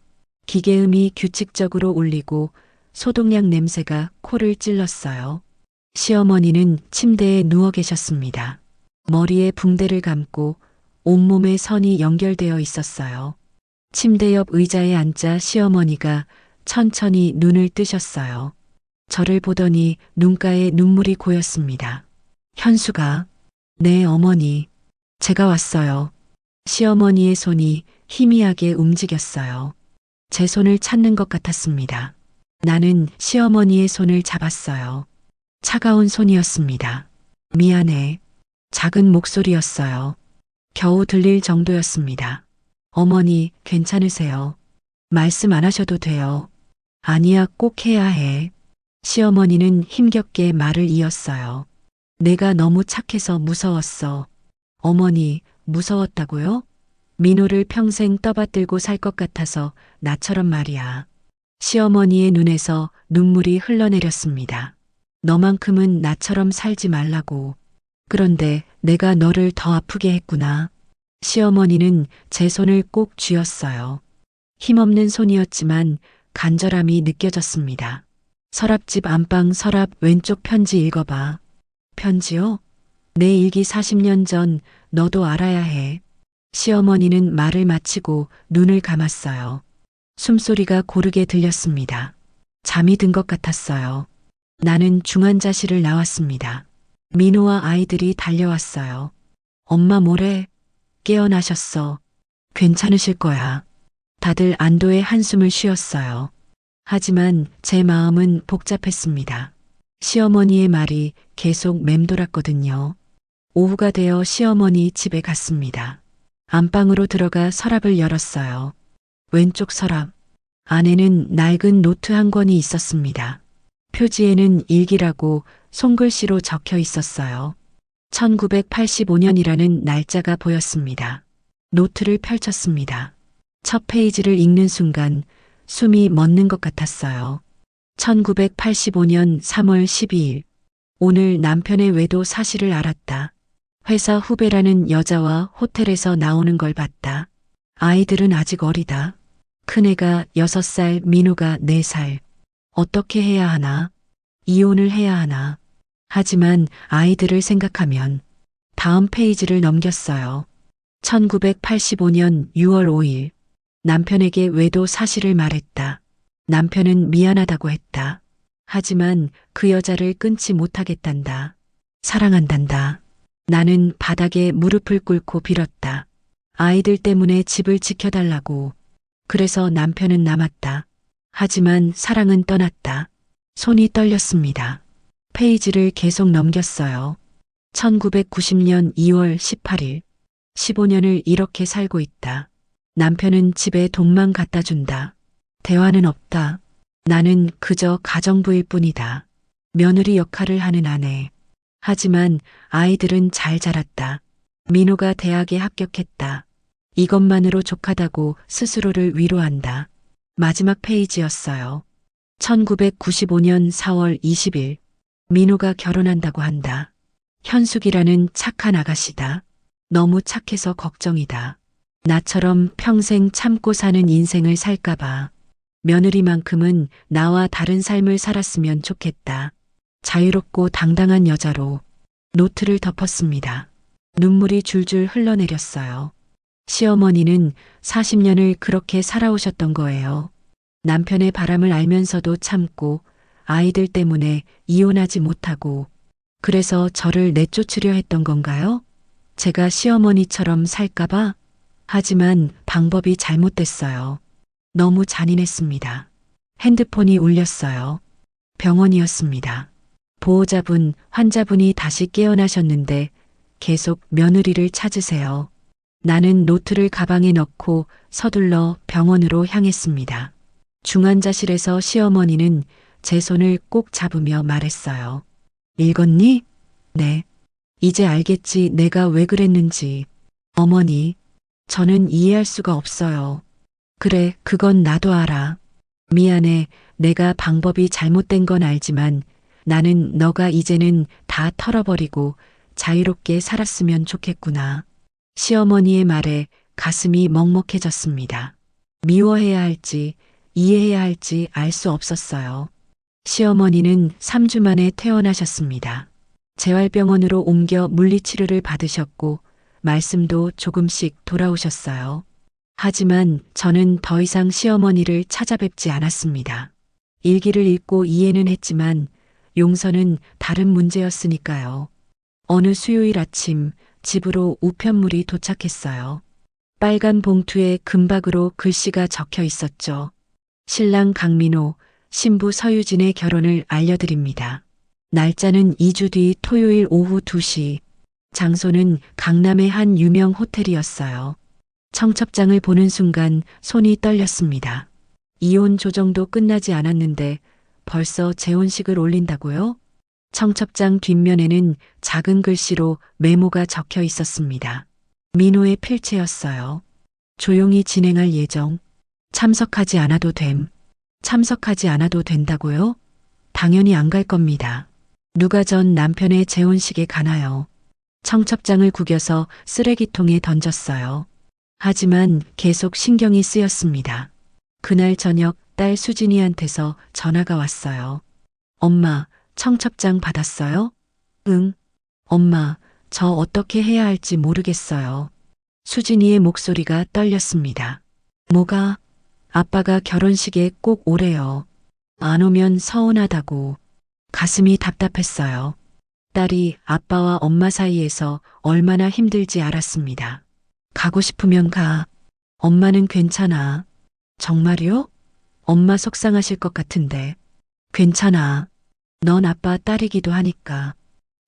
기계음이 규칙적으로 울리고 소독약 냄새가 코를 찔렀어요. 시어머니는 침대에 누워 계셨습니다. 머리에 붕대를 감고 온몸에 선이 연결되어 있었어요. 침대 옆 의자에 앉자 시어머니가 천천히 눈을 뜨셨어요. 저를 보더니 눈가에 눈물이 고였습니다. 현수가, 네, 어머니, 제가 왔어요. 시어머니의 손이 희미하게 움직였어요. 제 손을 찾는 것 같았습니다. 나는 시어머니의 손을 잡았어요. 차가운 손이었습니다. 미안해. 작은 목소리였어요. 겨우 들릴 정도였습니다. 어머니, 괜찮으세요? 말씀 안 하셔도 돼요. 아니야, 꼭 해야 해. 시어머니는 힘겹게 말을 이었어요. 내가 너무 착해서 무서웠어. 어머니, 무서웠다고요? 민호를 평생 떠받들고 살 것 같아서 나처럼 말이야. 시어머니의 눈에서 눈물이 흘러내렸습니다. 너만큼은 나처럼 살지 말라고. 그런데 내가 너를 더 아프게 했구나. 시어머니는 제 손을 꼭 쥐었어요. 힘없는 손이었지만 간절함이 느껴졌습니다. 서랍집 안방 서랍 왼쪽 편지 읽어봐. 편지요? 내 일기 40년 전 너도 알아야 해. 시어머니는 말을 마치고 눈을 감았어요. 숨소리가 고르게 들렸습니다. 잠이 든 것 같았어요. 나는 중환자실을 나왔습니다. 민호와 아이들이 달려왔어요. 엄마 뭐래? 깨어나셨어. 괜찮으실 거야. 다들 안도의 한숨을 쉬었어요. 하지만 제 마음은 복잡했습니다. 시어머니의 말이 계속 맴돌았거든요. 오후가 되어 시어머니 집에 갔습니다. 안방으로 들어가 서랍을 열었어요. 왼쪽 서랍. 안에는 낡은 노트 한 권이 있었습니다. 표지에는 일기라고 손글씨로 적혀 있었어요. 1985년이라는 날짜가 보였습니다. 노트를 펼쳤습니다. 첫 페이지를 읽는 순간 숨이 멎는 것 같았어요. 1985년 3월 12일. 오늘 남편의 외도 사실을 알았다. 회사 후배라는 여자와 호텔에서 나오는 걸 봤다. 아이들은 아직 어리다. 큰애가 6살, 민호가 4살. 어떻게 해야 하나? 이혼을 해야 하나? 하지만 아이들을 생각하면 다음 페이지를 넘겼어요. 1985년 6월 5일. 남편에게 외도 사실을 말했다. 남편은 미안하다고 했다. 하지만 그 여자를 끊지 못하겠단다. 사랑한단다. 나는 바닥에 무릎을 꿇고 빌었다. 아이들 때문에 집을 지켜달라고. 그래서 남편은 남았다. 하지만 사랑은 떠났다. 손이 떨렸습니다. 페이지를 계속 넘겼어요. 1990년 2월 18일. 15년을 이렇게 살고 있다. 남편은 집에 돈만 갖다 준다. 대화는 없다. 나는 그저 가정부일 뿐이다. 며느리 역할을 하는 아내. 하지만 아이들은 잘 자랐다. 민호가 대학에 합격했다. 이것만으로 족하다고 스스로를 위로한다. 마지막 페이지였어요. 1995년 4월 20일. 민호가 결혼한다고 한다. 현숙이라는 착한 아가씨다. 너무 착해서 걱정이다. 나처럼 평생 참고 사는 인생을 살까봐. 며느리만큼은 나와 다른 삶을 살았으면 좋겠다. 자유롭고 당당한 여자로. 노트를 덮었습니다. 눈물이 줄줄 흘러내렸어요. 시어머니는 40년을 그렇게 살아오셨던 거예요. 남편의 바람을 알면서도 참고 아이들 때문에 이혼하지 못하고 그래서 저를 내쫓으려 했던 건가요? 제가 시어머니처럼 살까봐? 하지만 방법이 잘못됐어요. 너무 잔인했습니다. 핸드폰이 울렸어요. 병원이었습니다. 보호자분, 환자분이 다시 깨어나셨는데 계속 며느리를 찾으세요. 나는 노트를 가방에 넣고 서둘러 병원으로 향했습니다. 중환자실에서 시어머니는 제 손을 꼭 잡으며 말했어요. 읽었니? 네. 이제 알겠지 내가 왜 그랬는지. 어머니, 저는 이해할 수가 없어요. 그래, 그건 나도 알아. 미안해, 내가 방법이 잘못된 건 알지만 나는 너가 이제는 다 털어버리고 자유롭게 살았으면 좋겠구나. 시어머니의 말에 가슴이 먹먹해졌습니다. 미워해야 할지 이해해야 할지 알 수 없었어요. 시어머니는 3주 만에 퇴원하셨습니다. 재활병원으로 옮겨 물리치료를 받으셨고 말씀도 조금씩 돌아오셨어요. 하지만 저는 더 이상 시어머니를 찾아뵙지 않았습니다. 일기를 읽고 이해는 했지만 용서는 다른 문제였으니까요. 어느 수요일 아침 집으로 우편물이 도착했어요. 빨간 봉투에 금박으로 글씨가 적혀 있었죠. 신랑 강민호, 신부 서유진의 결혼을 알려드립니다. 날짜는 2주 뒤 토요일 오후 2시. 장소는 강남의 한 유명 호텔이었어요. 청첩장을 보는 순간 손이 떨렸습니다. 이혼 조정도 끝나지 않았는데 벌써 재혼식을 올린다고요? 청첩장 뒷면에는 작은 글씨로 메모가 적혀 있었습니다. 민호의 필체였어요. 조용히 진행할 예정. 참석하지 않아도 됨. 참석하지 않아도 된다고요? 당연히 안 갈 겁니다. 누가 전 남편의 재혼식에 가나요? 청첩장을 구겨서 쓰레기통에 던졌어요. 하지만 계속 신경이 쓰였습니다. 그날 저녁 딸 수진이한테서 전화가 왔어요. 엄마, 청첩장 받았어요? 응. 엄마, 저 어떻게 해야 할지 모르겠어요. 수진이의 목소리가 떨렸습니다. 뭐가? 아빠가 결혼식에 꼭 오래요. 안 오면 서운하다고. 가슴이 답답했어요. 딸이 아빠와 엄마 사이에서 얼마나 힘들지 알았습니다. 가고 싶으면 가. 엄마는 괜찮아. 정말요? 엄마 속상하실 것 같은데. 괜찮아. 넌 아빠 딸이기도 하니까.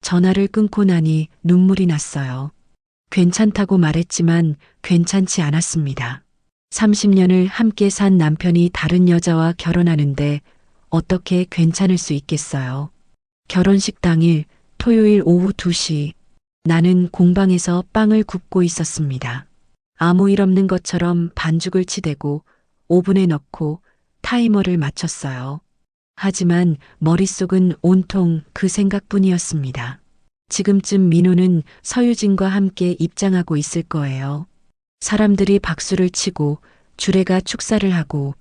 전화를 끊고 나니 눈물이 났어요. 괜찮다고 말했지만 괜찮지 않았습니다. 30년을 함께 산 남편이 다른 여자와 결혼하는데 어떻게 괜찮을 수 있겠어요. 결혼식 당일 토요일 오후 2시 나는 공방에서 빵을 굽고 있었습니다. 아무 일 없는 것처럼 반죽을 치대고 오븐에 넣고 타이머를 맞췄어요. 하지만 머릿속은 온통 그 생각뿐이었습니다. 지금쯤 민호는 서유진과 함께 입장하고 있을 거예요. 사람들이 박수를 치고 주례가 축사를 하고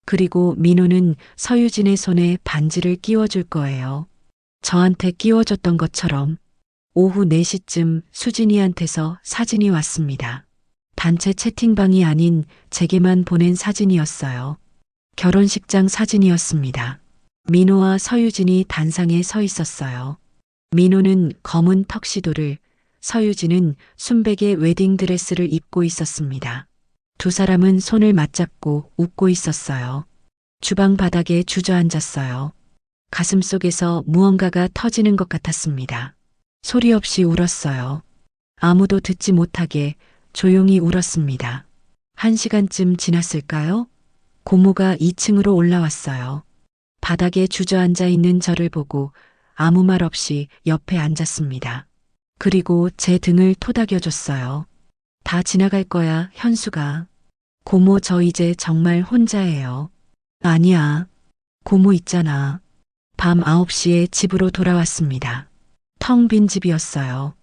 그리고 민호는 서유진의 손에 반지를 끼워줄 거예요. 저한테 끼워줬던 것처럼. 오후 4시쯤 수진이한테서 사진이 왔습니다. 단체 채팅방이 아닌 제게만 보낸 사진이었어요. 결혼식장 사진이었습니다. 민호와 서유진이 단상에 서 있었어요. 민호는 검은 턱시도를, 서유진은 순백의 웨딩드레스를 입고 있었습니다. 두 사람은 손을 맞잡고 웃고 있었어요. 주방 바닥에 주저앉았어요. 가슴속에서 무언가가 터지는 것 같았습니다. 소리 없이 울었어요. 아무도 듣지 못하게 조용히 울었습니다. 1시간쯤 지났을까요? 고모가 2층으로 올라왔어요. 바닥에 주저앉아 있는 저를 보고 아무 말 없이 옆에 앉았습니다. 그리고 제 등을 토닥여줬어요. 다 지나갈 거야, 현수가. 고모 저 이제 정말 혼자예요. 아니야. 고모 있잖아. 밤 9시에 집으로 돌아왔습니다. 텅 빈 집이었어요.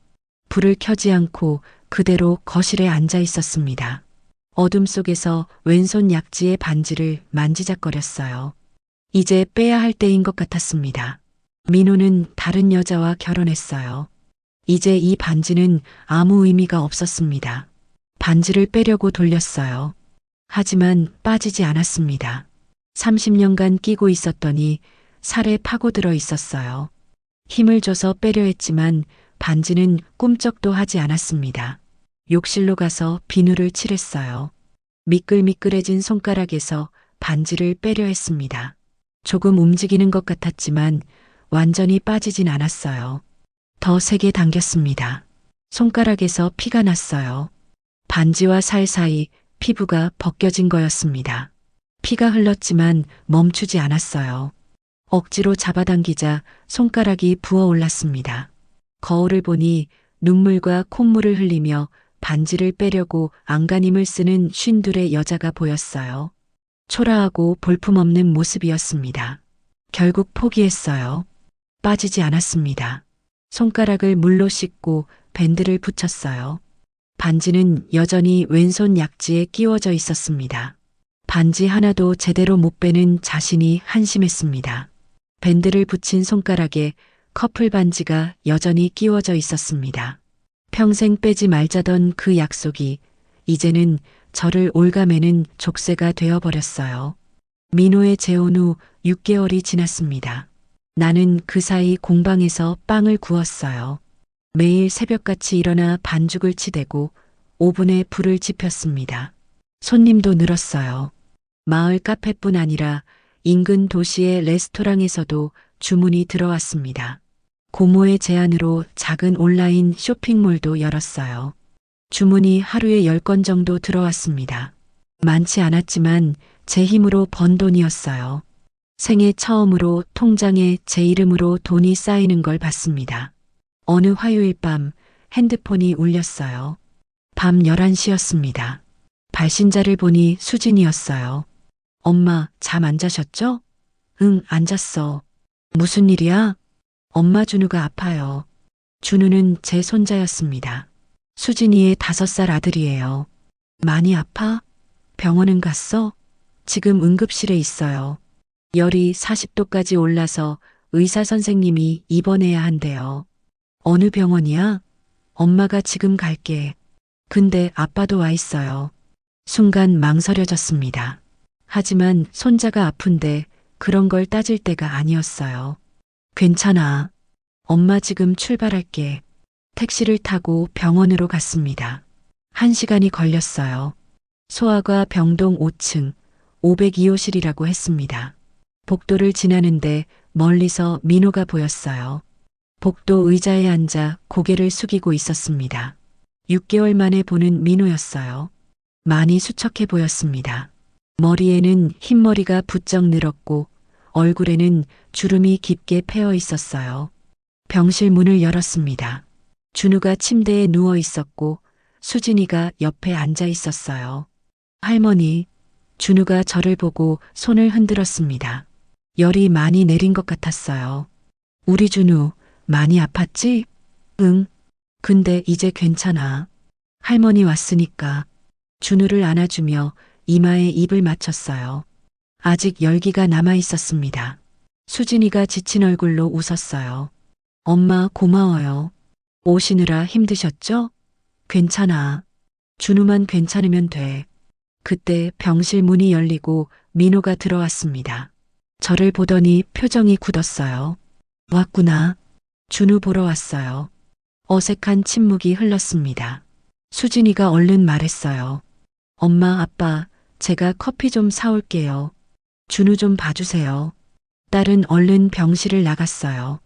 불을 켜지 않고 그대로 거실에 앉아 있었습니다. 어둠 속에서 왼손 약지의 반지를 만지작거렸어요. 이제 빼야 할 때인 것 같았습니다. 민호는 다른 여자와 결혼했어요. 이제 이 반지는 아무 의미가 없었습니다. 반지를 빼려고 돌렸어요. 하지만 빠지지 않았습니다. 30년간 끼고 있었더니 살에 파고들어 있었어요. 힘을 줘서 빼려 했지만 반지는 꿈쩍도 하지 않았습니다. 욕실로 가서 비누를 칠했어요. 미끌미끌해진 손가락에서 반지를 빼려 했습니다. 조금 움직이는 것 같았지만 완전히 빠지진 않았어요. 더 세게 당겼습니다. 손가락에서 피가 났어요. 반지와 살 사이 피부가 벗겨진 거였습니다. 피가 흘렀지만 멈추지 않았어요. 억지로 잡아당기자 손가락이 부어올랐습니다. 거울을 보니 눈물과 콧물을 흘리며 반지를 빼려고 안간힘을 쓰는 52의 여자가 보였어요. 초라하고 볼품없는 모습이었습니다. 결국 포기했어요. 빠지지 않았습니다. 손가락을 물로 씻고 밴드를 붙였어요. 반지는 여전히 왼손 약지에 끼워져 있었습니다. 반지 하나도 제대로 못 빼는 자신이 한심했습니다. 밴드를 붙인 손가락에 커플 반지가 여전히 끼워져 있었습니다. 평생 빼지 말자던 그 약속이 이제는 저를 올가매는 족쇄가 되어버렸어요. 민호의 재혼 후 6개월이 지났습니다. 나는 그 사이 공방에서 빵을 구웠어요. 매일 새벽같이 일어나 반죽을 치대고 오븐에 불을 지폈습니다. 손님도 늘었어요. 마을 카페뿐 아니라 인근 도시의 레스토랑에서도 주문이 들어왔습니다. 고모의 제안으로 작은 온라인 쇼핑몰도 열었어요. 주문이 하루에 10건 정도 들어왔습니다. 많지 않았지만 제 힘으로 번 돈이었어요. 생애 처음으로 통장에 제 이름으로 돈이 쌓이는 걸 봤습니다. 어느 화요일 밤 핸드폰이 울렸어요. 밤 11시였습니다. 발신자를 보니 수진이었어요. 엄마, 잠 안 자셨죠? 응, 안 잤어. 무슨 일이야? 엄마 준우가 아파요. 준우는 제 손자였습니다. 수진이의 5살 아들이에요. 많이 아파? 병원은 갔어? 지금 응급실에 있어요. 열이 40도까지 올라서 의사 선생님이 입원해야 한대요. 어느 병원이야? 엄마가 지금 갈게. 근데 아빠도 와 있어요. 순간 망설여졌습니다. 하지만 손자가 아픈데 그런 걸 따질 때가 아니었어요. 괜찮아. 엄마 지금 출발할게. 택시를 타고 병원으로 갔습니다. 1시간이 걸렸어요. 소아과 병동 5층 502호실이라고 했습니다. 복도를 지나는데 멀리서 민호가 보였어요. 복도 의자에 앉아 고개를 숙이고 있었습니다. 6개월 만에 보는 민호였어요. 많이 수척해 보였습니다. 머리에는 흰머리가 부쩍 늘었고 얼굴에는 주름이 깊게 패어 있었어요. 병실 문을 열었습니다. 준우가 침대에 누워 있었고 수진이가 옆에 앉아 있었어요. 할머니, 준우가 저를 보고 손을 흔들었습니다. 열이 많이 내린 것 같았어요. 우리 준우, 많이 아팠지? 응. 근데 이제 괜찮아. 할머니 왔으니까. 준우를 안아주며 이마에 입을 맞췄어요. 아직 열기가 남아 있었습니다. 수진이가 지친 얼굴로 웃었어요. 엄마 고마워요. 오시느라 힘드셨죠? 괜찮아. 준우만 괜찮으면 돼. 그때 병실 문이 열리고 민호가 들어왔습니다. 저를 보더니 표정이 굳었어요. 왔구나. 준우 보러 왔어요. 어색한 침묵이 흘렀습니다. 수진이가 얼른 말했어요. 엄마, 아빠, 제가 커피 좀 사올게요. 준우 좀 봐주세요. 딸은 얼른 병실을 나갔어요.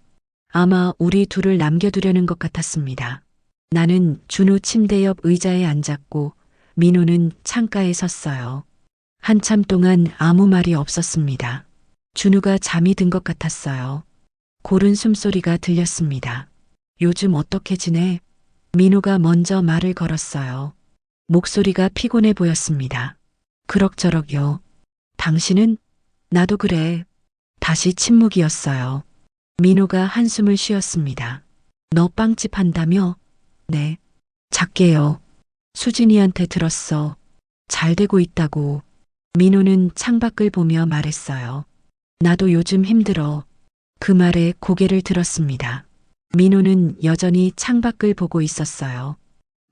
아마 우리 둘을 남겨두려는 것 같았습니다. 나는 준우 침대 옆 의자에 앉았고 민호는 창가에 섰어요. 한참 동안 아무 말이 없었습니다. 준우가 잠이 든 것 같았어요. 고른 숨소리가 들렸습니다. 요즘 어떻게 지내? 민호가 먼저 말을 걸었어요. 목소리가 피곤해 보였습니다. 그럭저럭요. 당신은? 나도 그래. 다시 침묵이었어요. 민호가 한숨을 쉬었습니다. 너 빵집 한다며? 네. 작게요. 수진이한테 들었어. 잘 되고 있다고. 민호는 창밖을 보며 말했어요. 나도 요즘 힘들어. 그 말에 고개를 들었습니다. 민호는 여전히 창밖을 보고 있었어요.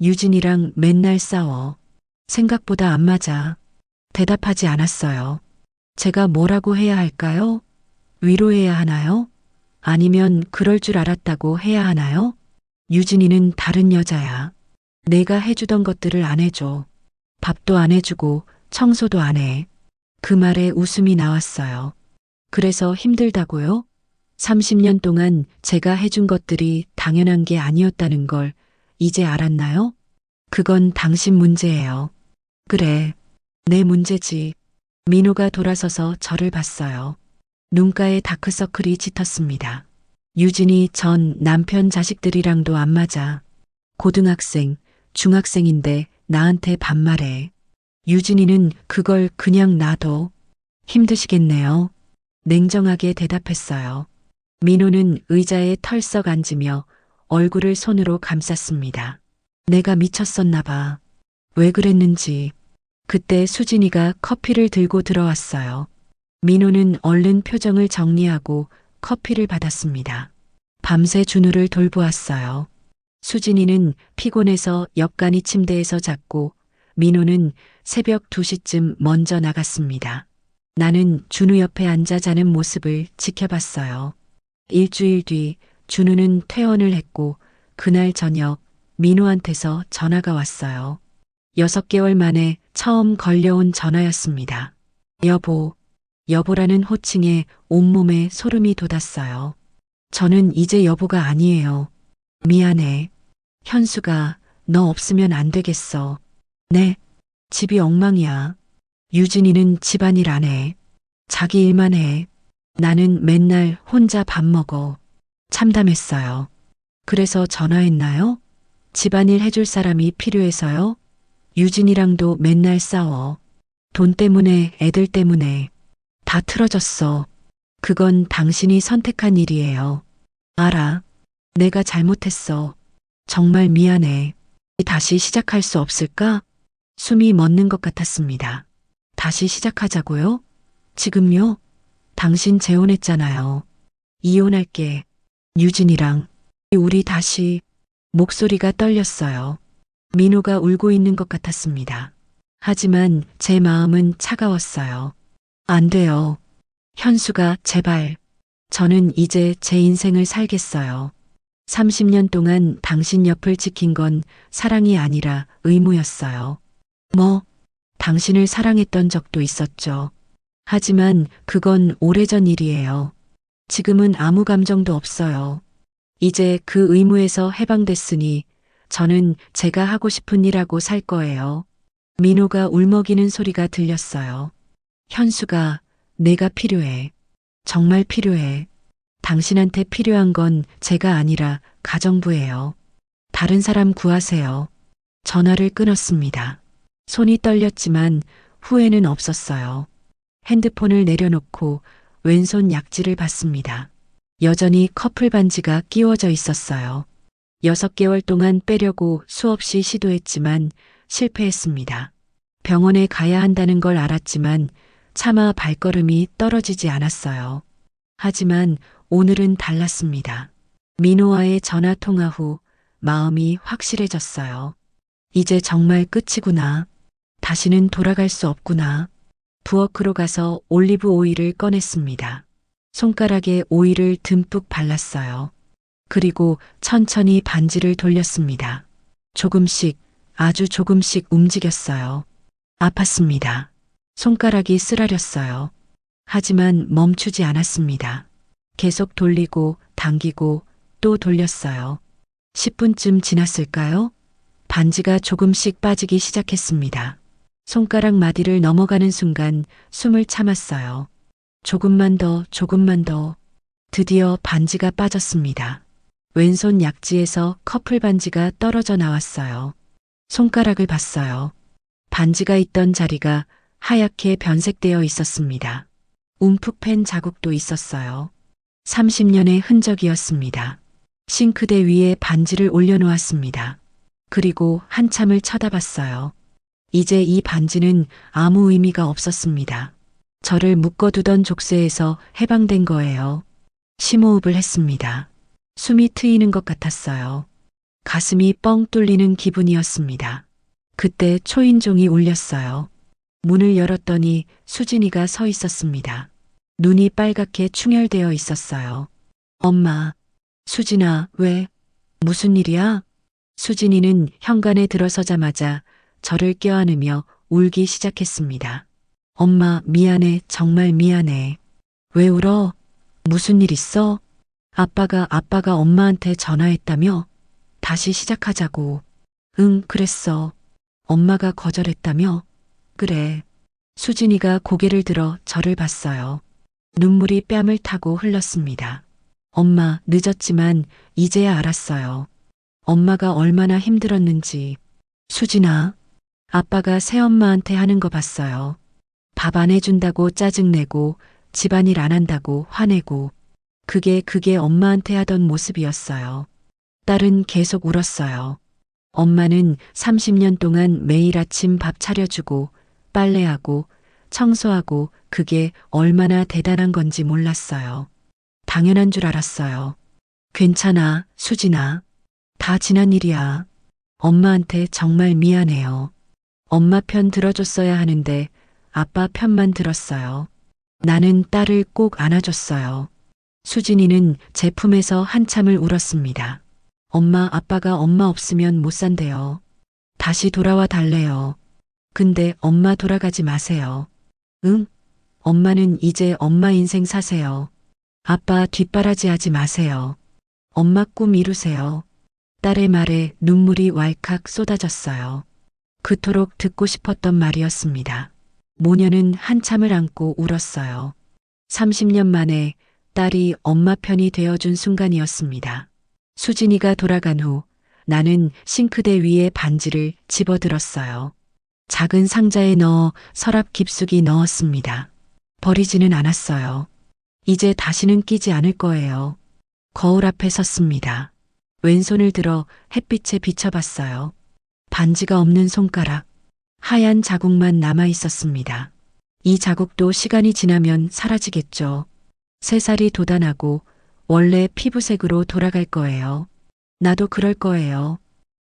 유진이랑 맨날 싸워. 생각보다 안 맞아. 대답하지 않았어요. 제가 뭐라고 해야 할까요? 위로해야 하나요? 아니면 그럴 줄 알았다고 해야 하나요? 유진이는 다른 여자야. 내가 해주던 것들을 안 해줘. 밥도 안 해주고 청소도 안 해. 그 말에 웃음이 나왔어요. 그래서 힘들다고요? 30년 동안 제가 해준 것들이 당연한 게 아니었다는 걸 이제 알았나요? 그건 당신 문제예요. 그래, 내 문제지. 민호가 돌아서서 저를 봤어요. 눈가에 다크서클이 짙었습니다. 유진이 전 남편 자식들이랑도 안 맞아. 고등학생, 중학생인데 나한테 반말해. 유진이는 그걸 그냥 놔둬. 힘드시겠네요. 냉정하게 대답했어요. 민호는 의자에 털썩 앉으며 얼굴을 손으로 감쌌습니다. 내가 미쳤었나 봐. 왜 그랬는지. 그때 수진이가 커피를 들고 들어왔어요. 민호는 얼른 표정을 정리하고 커피를 받았습니다. 밤새 준우를 돌보았어요. 수진이는 피곤해서 옆간이 침대에서 잤고 민호는 새벽 2시쯤 먼저 나갔습니다. 나는 준우 옆에 앉아 자는 모습을 지켜봤어요. 일주일 뒤 준우는 퇴원을 했고 그날 저녁 민호한테서 전화가 왔어요. 6개월 만에 처음 걸려온 전화였습니다. 여보, 여보라는 호칭에 온몸에 소름이 돋았어요. 저는 이제 여보가 아니에요. 미안해. 현수가 너 없으면 안 되겠어. 네, 집이 엉망이야. 유진이는 집안일 안 해. 자기 일만 해. 나는 맨날 혼자 밥 먹어. 참담했어요. 그래서 전화했나요? 집안일 해줄 사람이 필요해서요? 유진이랑도 맨날 싸워. 돈 때문에, 애들 때문에. 다 틀어졌어. 그건 당신이 선택한 일이에요. 알아. 내가 잘못했어. 정말 미안해. 다시 시작할 수 없을까? 숨이 멎는 것 같았습니다. 다시 시작하자고요? 지금요? 당신 재혼했잖아요. 이혼할게. 유진이랑. 우리 다시. 목소리가 떨렸어요. 민호가 울고 있는 것 같았습니다. 하지만 제 마음은 차가웠어요. 안 돼요. 현수가 제발. 저는 이제 제 인생을 살겠어요. 30년 동안 당신 옆을 지킨 건 사랑이 아니라 의무였어요. 뭐, 당신을 사랑했던 적도 있었죠. 하지만 그건 오래전 일이에요. 지금은 아무 감정도 없어요. 이제 그 의무에서 해방됐으니 저는 제가 하고 싶은 일하고 살 거예요. 민호가 울먹이는 소리가 들렸어요. 현수가 내가 필요해. 정말 필요해. 당신한테 필요한 건 제가 아니라 가정부예요. 다른 사람 구하세요. 전화를 끊었습니다. 손이 떨렸지만 후회는 없었어요. 핸드폰을 내려놓고 왼손 약지를 봤습니다. 여전히 커플 반지가 끼워져 있었어요. 6개월 동안 빼려고 수없이 시도했지만 실패했습니다. 병원에 가야 한다는 걸 알았지만 차마 발걸음이 떨어지지 않았어요. 하지만 오늘은 달랐습니다. 민호와의 전화 통화 후 마음이 확실해졌어요. 이제 정말 끝이구나. 다시는 돌아갈 수 없구나. 부엌으로 가서 올리브 오일을 꺼냈습니다. 손가락에 오일을 듬뿍 발랐어요. 그리고 천천히 반지를 돌렸습니다. 조금씩, 아주 조금씩 움직였어요. 아팠습니다. 손가락이 쓰라렸어요. 하지만 멈추지 않았습니다. 계속 돌리고 당기고 또 돌렸어요. 10분쯤 지났을까요? 반지가 조금씩 빠지기 시작했습니다. 손가락 마디를 넘어가는 순간 숨을 참았어요. 조금만 더, 조금만 더. 드디어 반지가 빠졌습니다. 왼손 약지에서 커플 반지가 떨어져 나왔어요. 손가락을 봤어요. 반지가 있던 자리가 하얗게 변색되어 있었습니다. 움푹 팬 자국도 있었어요. 30년의 흔적이었습니다. 싱크대 위에 반지를 올려놓았습니다. 그리고 한참을 쳐다봤어요. 이제 이 반지는 아무 의미가 없었습니다. 저를 묶어두던 족쇄에서 해방된 거예요. 심호흡을 했습니다. 숨이 트이는 것 같았어요. 가슴이 뻥 뚫리는 기분이었습니다. 그때 초인종이 울렸어요. 문을 열었더니 수진이가 서 있었습니다. 눈이 빨갛게 충혈되어 있었어요. 엄마, 수진아, 왜? 무슨 일이야? 수진이는 현관에 들어서자마자 저를 껴안으며 울기 시작했습니다. 엄마, 미안해, 정말 미안해. 왜 울어? 무슨 일 있어? 아빠가 엄마한테 전화했다며? 다시 시작하자고. 응, 그랬어. 엄마가 거절했다며? 그래. 수진이가 고개를 들어 저를 봤어요. 눈물이 뺨을 타고 흘렀습니다. 엄마, 늦었지만 이제야 알았어요. 엄마가 얼마나 힘들었는지. 수진아, 아빠가 새엄마한테 하는 거 봤어요. 밥 안 해준다고 짜증내고 집안일 안 한다고 화내고 그게 엄마한테 하던 모습이었어요. 딸은 계속 울었어요. 엄마는 30년 동안 매일 아침 밥 차려주고 빨래하고 청소하고 그게 얼마나 대단한 건지 몰랐어요. 당연한 줄 알았어요. 괜찮아, 수진아. 다 지난 일이야. 엄마한테 정말 미안해요. 엄마 편 들어줬어야 하는데 아빠 편만 들었어요. 나는 딸을 꼭 안아줬어요. 수진이는 제품에서 한참을 울었습니다. 엄마, 아빠가 엄마 없으면 못 산대요. 다시 돌아와 달래요. 근데 엄마 돌아가지 마세요. 응? 엄마는 이제 엄마 인생 사세요. 아빠 뒷바라지 하지 마세요. 엄마 꿈 이루세요. 딸의 말에 눈물이 왈칵 쏟아졌어요. 그토록 듣고 싶었던 말이었습니다. 모녀는 한참을 안고 울었어요. 30년 만에 딸이 엄마 편이 되어준 순간이었습니다. 수진이가 돌아간 후 나는 싱크대 위에 반지를 집어들었어요. 작은 상자에 넣어 서랍 깊숙이 넣었습니다. 버리지는 않았어요. 이제 다시는 끼지 않을 거예요. 거울 앞에 섰습니다. 왼손을 들어 햇빛에 비춰봤어요. 반지가 없는 손가락, 하얀 자국만 남아 있었습니다. 이 자국도 시간이 지나면 사라지겠죠. 새살이 돋아나고 원래 피부색으로 돌아갈 거예요. 나도 그럴 거예요.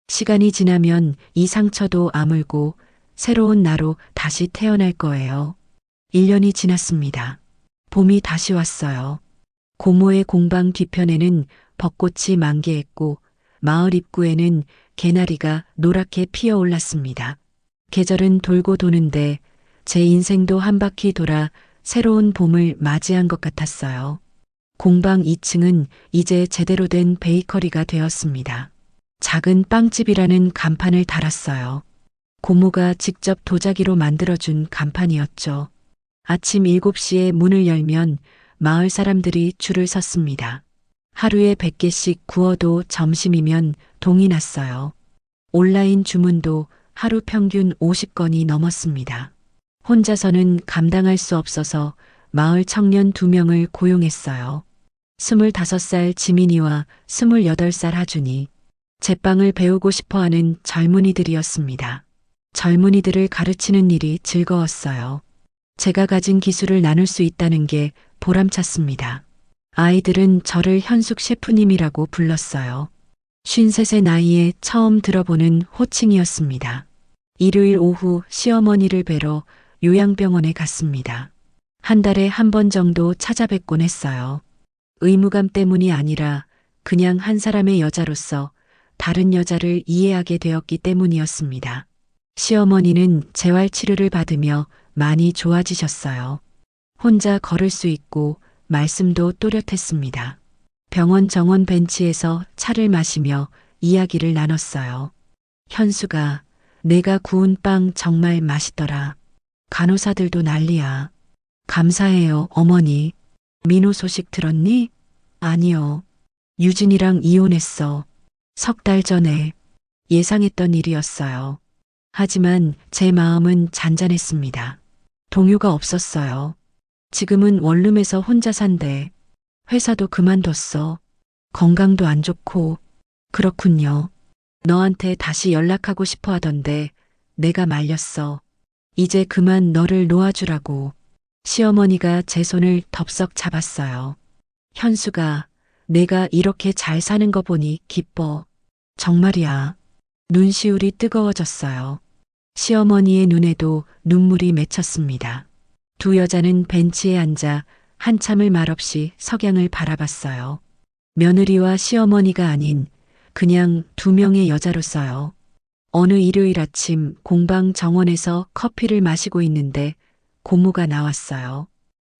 시간이 지나면 이 상처도 아물고 새로운 나로 다시 태어날 거예요. 1년이 지났습니다. 봄이 다시 왔어요. 고모의 공방 뒤편에는 벚꽃이 만개했고 마을 입구에는 개나리가 노랗게 피어올랐습니다. 계절은 돌고 도는데 제 인생도 한 바퀴 돌아 새로운 봄을 맞이한 것 같았어요. 공방 2층은 이제 제대로 된 베이커리가 되었습니다. 작은 빵집이라는 간판을 달았어요. 고모가 직접 도자기로 만들어준 간판이었죠. 아침 7시에 문을 열면 마을 사람들이 줄을 섰습니다. 하루에 100개씩 구워도 점심이면 동이 났어요. 온라인 주문도 하루 평균 50건이 넘었습니다. 혼자서는 감당할 수 없어서 마을 청년 2명을 고용했어요. 25살 지민이와 28살 하준이. 제빵을 배우고 싶어하는 젊은이들이었습니다. 젊은이들을 가르치는 일이 즐거웠어요. 제가 가진 기술을 나눌 수 있다는 게 보람찼습니다. 아이들은 저를 현숙 셰프님이라고 불렀어요. 53의 나이에 처음 들어보는 호칭이었습니다. 일요일 오후 시어머니를 뵈러 요양병원에 갔습니다. 한 달에 한 번 정도 찾아뵙곤 했어요. 의무감 때문이 아니라 그냥 한 사람의 여자로서 다른 여자를 이해하게 되었기 때문이었습니다. 시어머니는 재활치료를 받으며 많이 좋아지셨어요. 혼자 걸을 수 있고 말씀도 또렷했습니다. 병원 정원 벤치에서 차를 마시며 이야기를 나눴어요. 현수가, 내가 구운 빵 정말 맛있더라. 간호사들도 난리야. 감사해요, 어머니. 민호 소식 들었니? 아니요. 유진이랑 이혼했어. 3달 전에. 예상했던 일이었어요. 하지만 제 마음은 잔잔했습니다. 동요가 없었어요. 지금은 원룸에서 혼자 산대. 회사도 그만뒀어. 건강도 안 좋고. 그렇군요. 너한테 다시 연락하고 싶어 하던데 내가 말렸어. 이제 그만 너를 놓아주라고. 시어머니가 제 손을 덥석 잡았어요. 현수가, 내가 이렇게 잘 사는 거 보니 기뻐. 정말이야. 눈시울이 뜨거워졌어요. 시어머니의 눈에도 눈물이 맺혔습니다. 두 여자는 벤치에 앉아 한참을 말없이 석양을 바라봤어요. 며느리와 시어머니가 아닌 그냥 2명의 여자로서요. 어느 일요일 아침 공방 정원에서 커피를 마시고 있는데 고모가 나왔어요.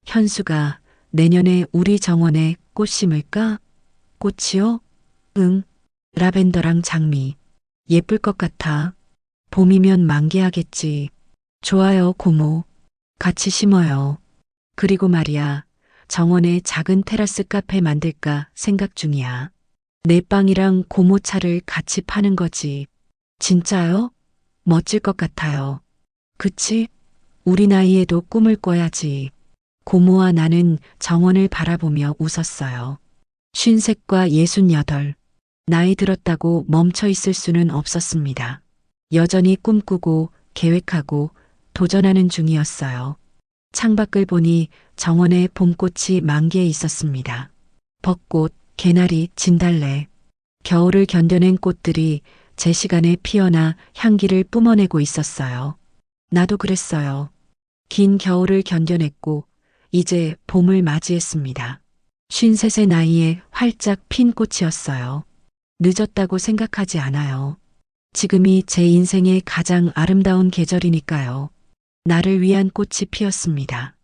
현수가, 내년에 우리 정원에 꽃 심을까? 꽃이요? 응. 라벤더랑 장미. 예쁠 것 같아. 봄이면 만개하겠지. 좋아요, 고모. 같이 심어요. 그리고 말이야, 정원에 작은 테라스 카페 만들까 생각 중이야. 내 빵이랑 고모 차를 같이 파는 거지. 진짜요? 멋질 것 같아요. 그치? 우리 나이에도 꿈을 꿔야지. 고모와 나는 정원을 바라보며 웃었어요. 53과 68. 나이 들었다고 멈춰 있을 수는 없었습니다. 여전히 꿈꾸고 계획하고 도전하는 중이었어요. 창밖을 보니 정원에 봄꽃이 만개해 있었습니다. 벚꽃, 개나리, 진달래. 겨울을 견뎌낸 꽃들이 제 시간에 피어나 향기를 뿜어내고 있었어요. 나도 그랬어요. 긴 겨울을 견뎌냈고 이제 봄을 맞이했습니다. 53세 나이에 활짝 핀 꽃이었어요. 늦었다고 생각하지 않아요. 지금이 제 인생의 가장 아름다운 계절이니까요. 나를 위한 꽃이 피었습니다.